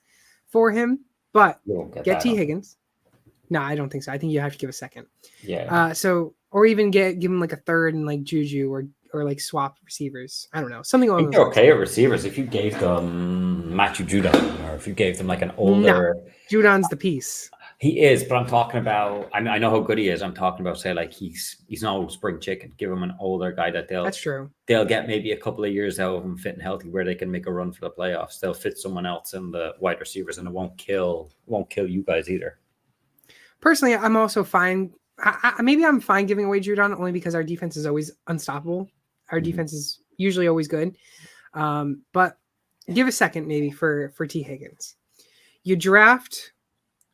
for him. But get T. Higgins. No, I don't think so. I think you have to give a second. Yeah. Or even give him like a third and like Juju or like swap receivers. I don't know. Something along I think they're okay at receivers. If you gave them Matthew Judon, or if you gave them like an older. No, Judon's the piece. He is, but I'm talking about. I know how good he is. I'm talking about, say, like he's no spring chicken. Give him an older guy That's true. They'll get maybe a couple of years out of him fit and healthy, where they can make a run for the playoffs. They'll fit someone else in the wide receivers, and it won't kill you guys either. Personally, I'm also fine. Maybe I'm fine giving away Judon only because our defense is always unstoppable. Our defense is usually always good. But give a second maybe for T. Higgins. You draft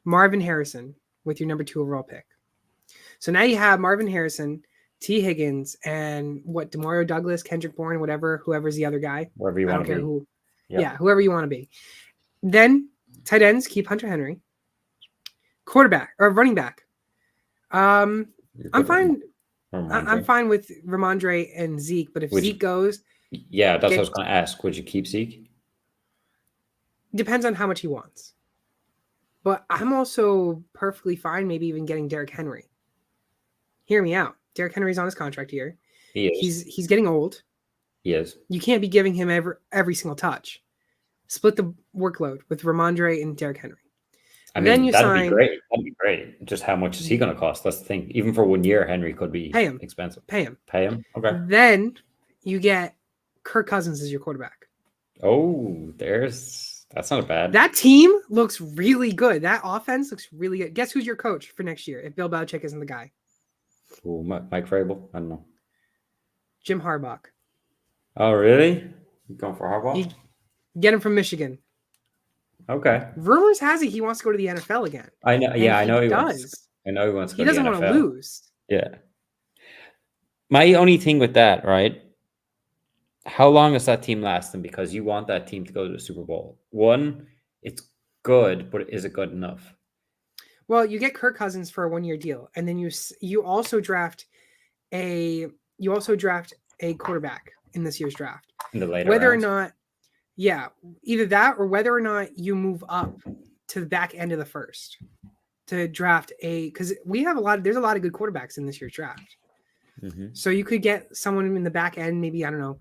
Marvin Harrison with your number 2 overall pick. So now you have Marvin Harrison, T. Higgins, and Demario Douglas, Kendrick Bourne, whoever's the other guy. Wherever you want to be. Who. Yep. Yeah, whoever you want to be. Then tight ends, keep Hunter Henry. Quarterback or running back. I'm fine. I'm fine with Ramondre and Zeke, but if Zeke goes, yeah, that's what I was going to ask. Would you keep Zeke? Depends on how much he wants. But I'm also perfectly fine, maybe even getting Derrick Henry. Hear me out. Derrick Henry's on his contract here. He is. He's getting old. He is. You can't be giving him every single touch. Split the workload with Ramondre and Derrick Henry. I mean, that'd be great. That'd be great. Just how much is he going to cost? That's the thing. Even for 1 year, Henry could be expensive. Pay him. Okay. Then you get Kirk Cousins as your quarterback. Oh, that's not bad. That team looks really good. That offense looks really good. Guess who's your coach for next year if Bill Belichick isn't the guy? Ooh, Mike Vrabel? I don't know. Jim Harbaugh. Oh, really? You going for Harbaugh? You get him from Michigan. Okay. Rumors has it he wants to go to the NFL again. I know. And Yeah, I he know he does. wants. I know he wants to He go to doesn't the want to NFL. lose. Yeah. My only thing with that, right? How long is that team lasting? Because you want that team to go to the Super Bowl. One, it's good, but is it good enough? Well, you get Kirk Cousins for a 1-year deal, and then you also draft a quarterback in this year's draft. In the later Whether rounds? or not, yeah, either that or whether or not you move up to the back end of the first to draft because there's a lot of good quarterbacks in this year's draft. Mm-hmm. So you could get someone in the back end, maybe, I don't know,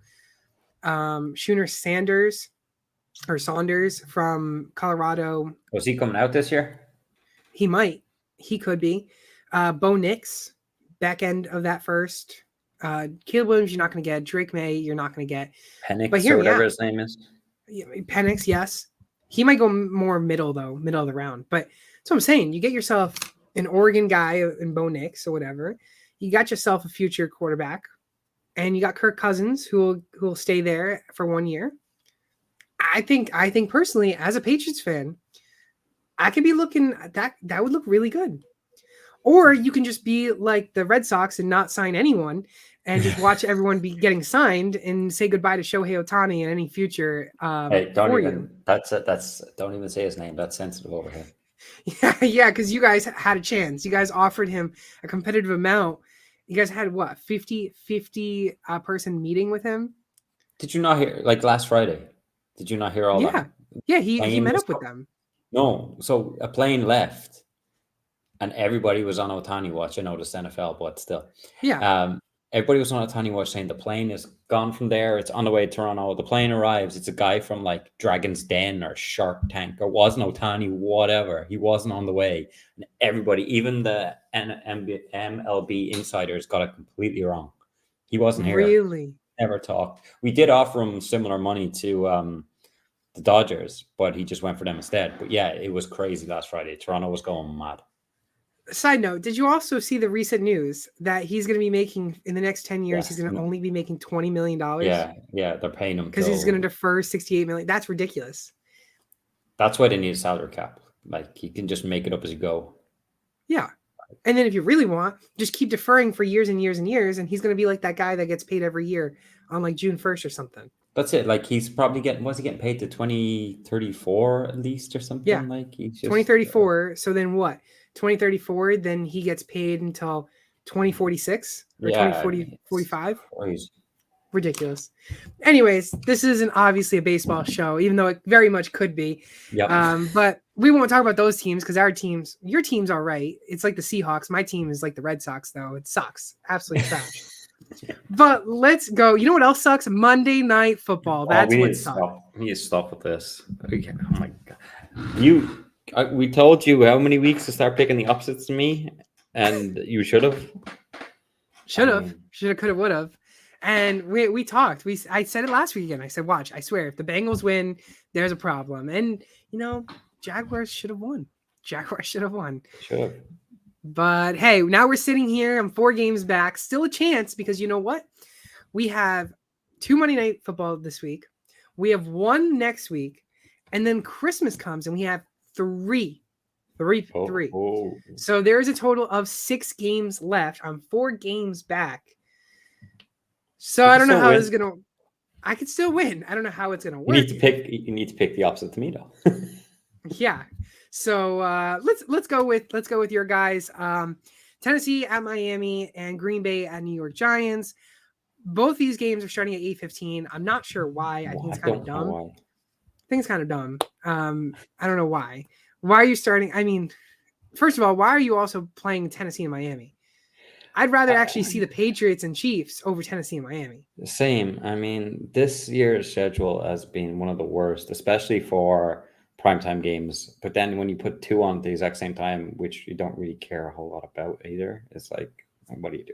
Schooner Saunders from Colorado. Was he coming out this year? He could be. Bo Nix, back end of that first. Caleb Williams, you're not going to get. Drake May, you're not going to get. Penix or whatever his name is. Penix, yes. He might go more middle of the round. But that's what I'm saying. You get yourself an Oregon guy in Bo Nix or whatever. You got yourself a future quarterback. And you got Kirk Cousins who will stay there for 1 year. I think personally, as a Patriots fan, I could be looking at that. That would look really good. Or you can just be like the Red Sox and not sign anyone and just watch everyone be getting signed and say goodbye to Shohei Ohtani and any future. Hey, don't even say his name. That's sensitive over here. Yeah, because you guys had a chance. You guys offered him a competitive amount. You guys had what, 50 person meeting with him? Did you not hear, like last Friday? Did you not hear all that? Yeah, he met up with them. No, so a plane left, and everybody was on Ohtani watch. I know this NFL, but still, yeah. Everybody was on Ohtani watch saying the plane is gone from there. It's on the way to Toronto. The plane arrives. It's a guy from like Dragon's Den or Shark Tank or wasn't Ohtani, whatever. He wasn't on the way, and everybody, even the MLB insiders, got it completely wrong. He wasn't here. Really? Never talked. We did offer him similar money to the Dodgers, but he just went for them instead. But yeah, it was crazy last Friday. Toronto was going mad. Side note, did you also see the recent news that he's going to be making in the next 10 years, he's going to only be making $20 million? Yeah, they're paying him. Because he's going to defer $68 million. That's ridiculous. That's why they need a salary cap. Like, he can just make it up as you go. Yeah. And then if you really want, just keep deferring for years and years and years, and he's going to be like that guy that gets paid every year on like June 1st or something. That's it. Like, he's probably was he getting paid to 2034 at least or something? Yeah. Like, he's just 2034. So then what? 2034, then he gets paid until 2046 or 2045. Ridiculous. Anyways, this isn't obviously a baseball show, even though it very much could be. Yeah. But we won't talk about those teams because your team's all right. It's like the Seahawks. My team is like the Red Sox, though. It sucks. Absolutely trash. But let's go. You know what else sucks? Monday Night Football. That's what sucks. We need to stop with this. Okay. Oh my God. We told you how many weeks to start picking the opposites to me, and you should have. Should have, could have, would have. And we talked. I said it last week again. I said, watch, I swear, if the Bengals win, there's a problem. And, Jaguars should have won. Should have. But, hey, now we're sitting here. I'm 4 games back. Still a chance because you know what? We have 2 Monday Night Football this week. We have 1 next week. And then Christmas comes and we have 3. Oh. So there's a total of 6 games left. I'm 4 games back. So I don't know how this is gonna. I could still win. I don't know how it's gonna work. You need to pick the opposite to me, though. Yeah. So let's go with your guys. Tennessee at Miami and Green Bay at New York Giants. Both these games are starting at 8:15. I'm not sure why. I think it's kind of dumb. I don't know why. Why are you starting? I mean, first of all, why are you also playing Tennessee and Miami? I'd rather actually see the Patriots and Chiefs over Tennessee and Miami. Same. I mean, this year's schedule has been one of the worst, especially for primetime games. But then when you put 2 on at the exact same time, which you don't really care a whole lot about either, it's like, what do you do?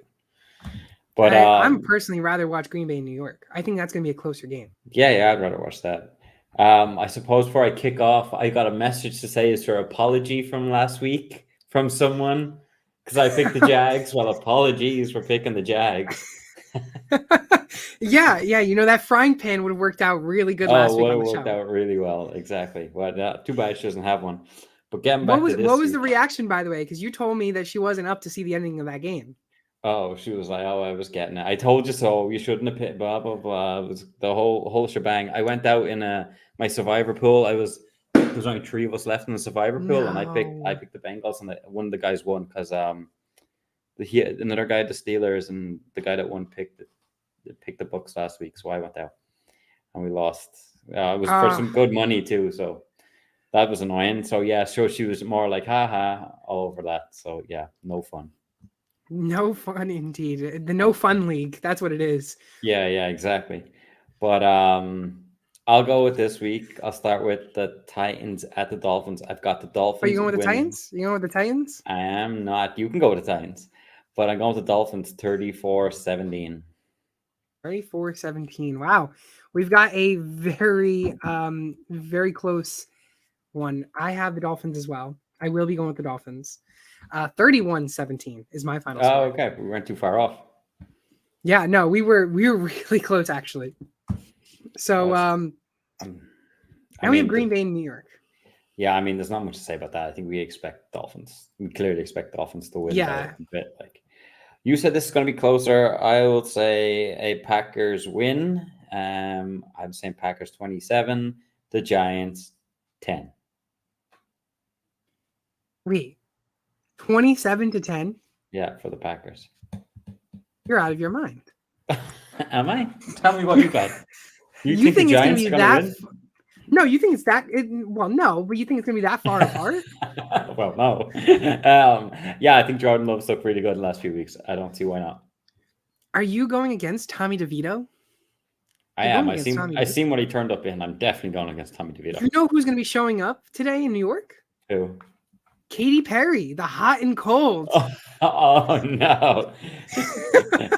But I'm personally rather watch Green Bay in New York. I think that's going to be a closer game. Yeah, I'd rather watch that. I suppose before I kick off, I got a message to say is for apology from last week from someone. Because I picked the Jags. Well, apologies for picking the Jags. Yeah. You know, that frying pan would have worked out really good last week would on have the worked show. out really well. Exactly. Well, too bad she doesn't have one. But getting back to What this was the week. reaction, by the way? Because you told me that she wasn't up to see the ending of that game. Oh, she was like, "Oh, I was getting it. I told you so. You shouldn't have picked blah blah blah." It was the whole shebang. I went out in my survivor pool. There's only 3 of us left in the survivor pool, and I No. picked the Bengals, and one of the guys won because another guy had the Steelers, and the guy that won picked the Bucks last week. So I went out, and we lost. It was for some good money too, so that was annoying. So yeah, so she was more like, "Ha all over that." So yeah, no fun. No fun indeed. The no fun league. That's what it is. Yeah, exactly. But I'll go with this week. I'll start with the Titans at the Dolphins. I've got the Are you Dolphins going with the winning. Titans? You going with the Titans? I am not. You can go with the Titans, but I'm going with the Dolphins 34-17. 34-17. Wow. We've got a very very close one. I have the Dolphins as well. I will be going with the Dolphins. 31-17 is my final score. Oh, okay. We weren't too far off. Yeah, no, we were really close actually. So and we have Green Bay in New York. Yeah, I mean, there's not much to say about that. I think we expect Dolphins. We clearly expect Dolphins to win. Yeah. But like you said, this is going to be closer. I will say a Packers win. I'm saying Packers 27, the Giants 10. Wait, 27-10? Yeah, for the Packers. You're out of your mind. Am I? Tell me what you got. You think the Giants are going to win? No, you think it's that? Well, no, but you think it's going to be that far apart? Well, no. Yeah, I think Jordan Love's looked really good in the last few weeks. I don't see why not. Are you going against Tommy DeVito? I am. I seen what he turned up in. I'm definitely going against Tommy DeVito. You know who's going to be showing up today in New York? Who? Katy Perry, the hot and cold. Oh no.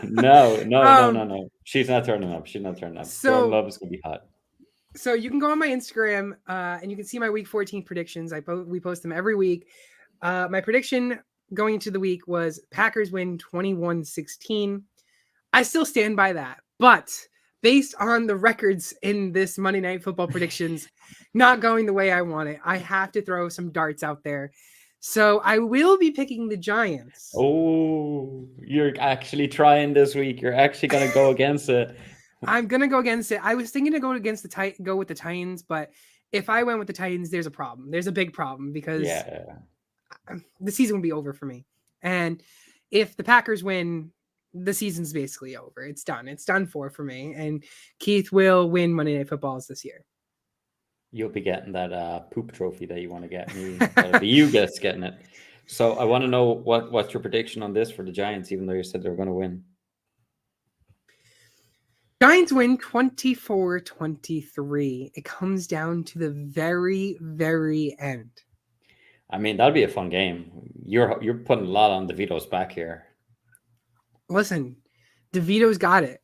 No. She's not turning up. So, Jordan Love is going to be hot. So you can go on my Instagram and you can see my week 14 predictions. We post them every week. My prediction going into the week was Packers win 21-16. I still stand by that. But based on the records in this Monday Night Football predictions not going the way I want it, I have to throw some darts out there. So I will be picking the Giants. Oh, you're actually trying this week. You're actually going to go against it. I'm going to go against it. I was thinking to go with the Titans, but if I went with the Titans, there's a problem. There's a big problem because the season will be over for me. And if the Packers win, the season's basically over. It's done. It's done for me. And Keith will win Monday Night Footballs this year. You'll be getting that poop trophy that you want to get. It'll be you getting it. So I want to know what's your prediction on this for the Giants, even though you said they're going to win. Giants win 24-23. It comes down to the very, very end. I mean, that'll be a fun game. You're putting a lot on DeVito's back here. Listen, DeVito's got it.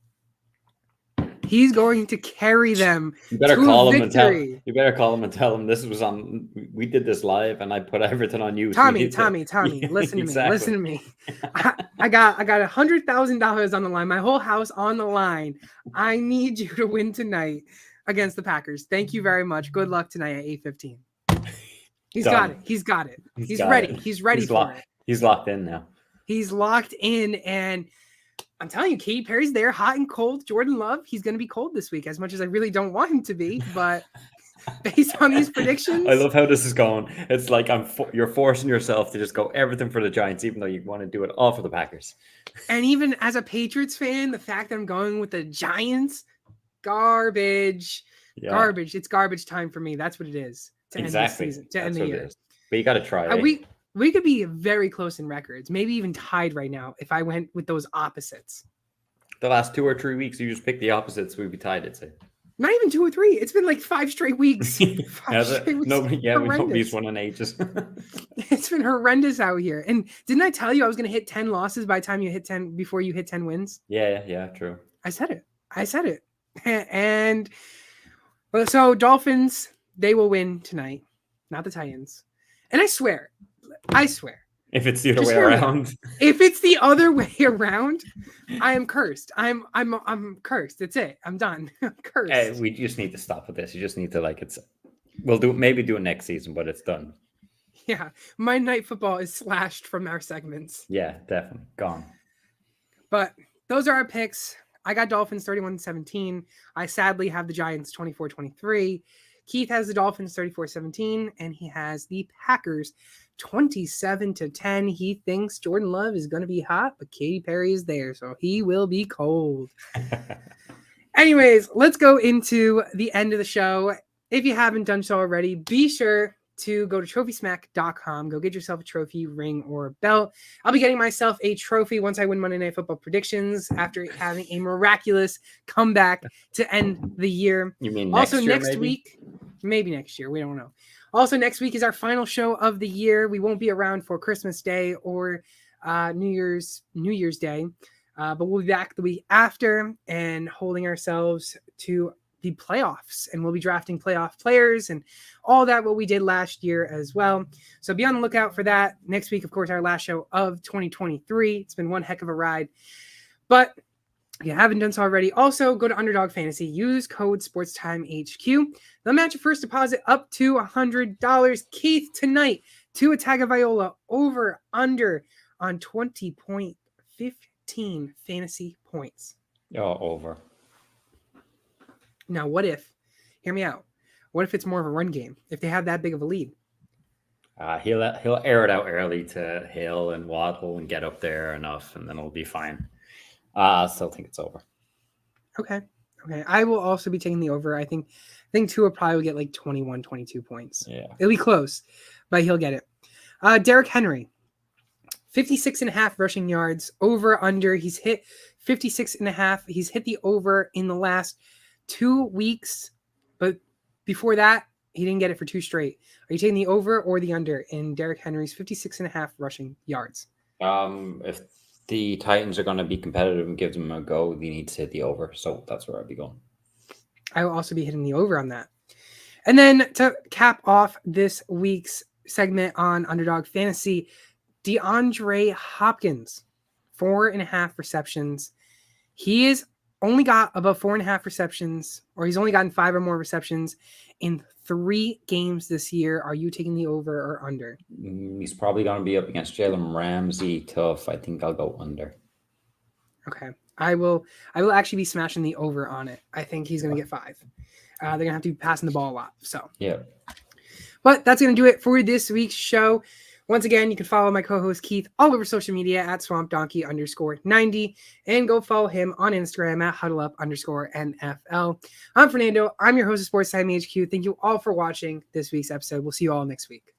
He's going to carry them. You better call him and tell him. You better call him and tell him this was on. We did this live, and I put everything on you. Tommy, listen to me. I got $100,000 on the line. My whole house on the line. I need you to win tonight against the Packers. Thank you very much. Good luck tonight at 8:15. He's got it. He's ready. He's ready for it. He's locked in now. He's locked in, and I'm telling you, Katy Perry's there, hot and cold. Jordan Love, he's going to be cold this week, as much as I really don't want him to be. But based on these predictions, I love how this is going. It's like you're forcing yourself to just go everything for the Giants, even though you want to do it all for the Packers. And even as a Patriots fan, the fact that I'm going with the Giants, garbage. It's garbage time for me. That's what it is to end this season, to end the year. But you got to try. We could be very close in records, maybe even tied right now if I went with those opposites. The last 2 or 3 weeks, you just picked the opposites, we'd be tied, I'd say. Not even 2 or 3. It's been like 5 straight weeks. Nobody's won in ages. It's been horrendous out here. And didn't I tell you I was going to hit 10 losses by the time you hit 10, before you hit 10 wins? Yeah, true. I said it. And so Dolphins, they will win tonight, not the Titans. And I swear. If it's the other Just way hear me out. around. If it's the other way around, I am cursed. I'm cursed. That's it. I'm done. I'm cursed. We just need to stop with this. You just need to we'll do it next season, but it's done. Yeah, my night football is slashed from our segments. Yeah, definitely gone. But those are our picks. I got Dolphins 31-17. I sadly have the Giants 24-23. Keith has the Dolphins 34-17, and he has the Packers 27-10. He thinks Jordan Love is going to be hot, but Katy Perry is there, so he will be cold. Anyways, let's go into the end of the show. If you haven't done so already, be sure to go to trophysmack.com. Go get yourself a trophy, ring, or a belt. I'll be getting myself a trophy once I win Monday Night Football predictions after having a miraculous comeback to end the year. You mean next week? Maybe next year. We don't know. Also, next week is our final show of the year. We won't be around for Christmas Day or New Year's Day, but we'll be back the week after and holding ourselves to the playoffs, and we'll be drafting playoff players and all that what we did last year as well. So be on the lookout for that. Next week, of course, our last show of 2023. It's been one heck of a ride. But if you haven't done so already, also go to Underdog Fantasy. Use code SportsTimeHQ. They'll match your first deposit up to $100. Keith, tonight, Tua Tagovailoa over under on 20.15 fantasy points. Oh, over. Now, what if, hear me out, what if it's more of a run game? If they have that big of a lead? He'll air it out early to Hill and Waddle and get up there enough, and then it'll be fine. I still think it's over. Okay. I will also be taking the over. I think Tua probably will get like 21, 22 points. Yeah. It'll be close, but he'll get it. Derrick Henry, 56.5 rushing yards, over under. He's hit 56.5. He's hit the over in the last 2 weeks, but before that, he didn't get it for 2 straight. Are you taking the over or the under in Derrick Henry's 56.5 rushing yards? If the Titans are going to be competitive and give them a go, they need to hit the over. So that's where I'll be going. I will also be hitting the over on that. And then to cap off this week's segment on Underdog Fantasy, DeAndre Hopkins, 4.5 receptions. He is only got about 4.5 receptions, or he's only gotten 5 or more receptions in 3 games this year. Are you taking the over or under? He's probably going to be up against Jalen Ramsey. Tough. I think I'll go under. Okay. I will actually be smashing the over on it. I think he's going to get 5. They're going to have to be passing the ball a lot. So yeah. But that's going to do it for this week's show. Once again, you can follow my co-host Keith all over social media at SwampDonkey_90 and go follow him on Instagram at HuddleUp_NFL. I'm Fernando. I'm your host of Sports Time HQ. Thank you all for watching this week's episode. We'll see you all next week.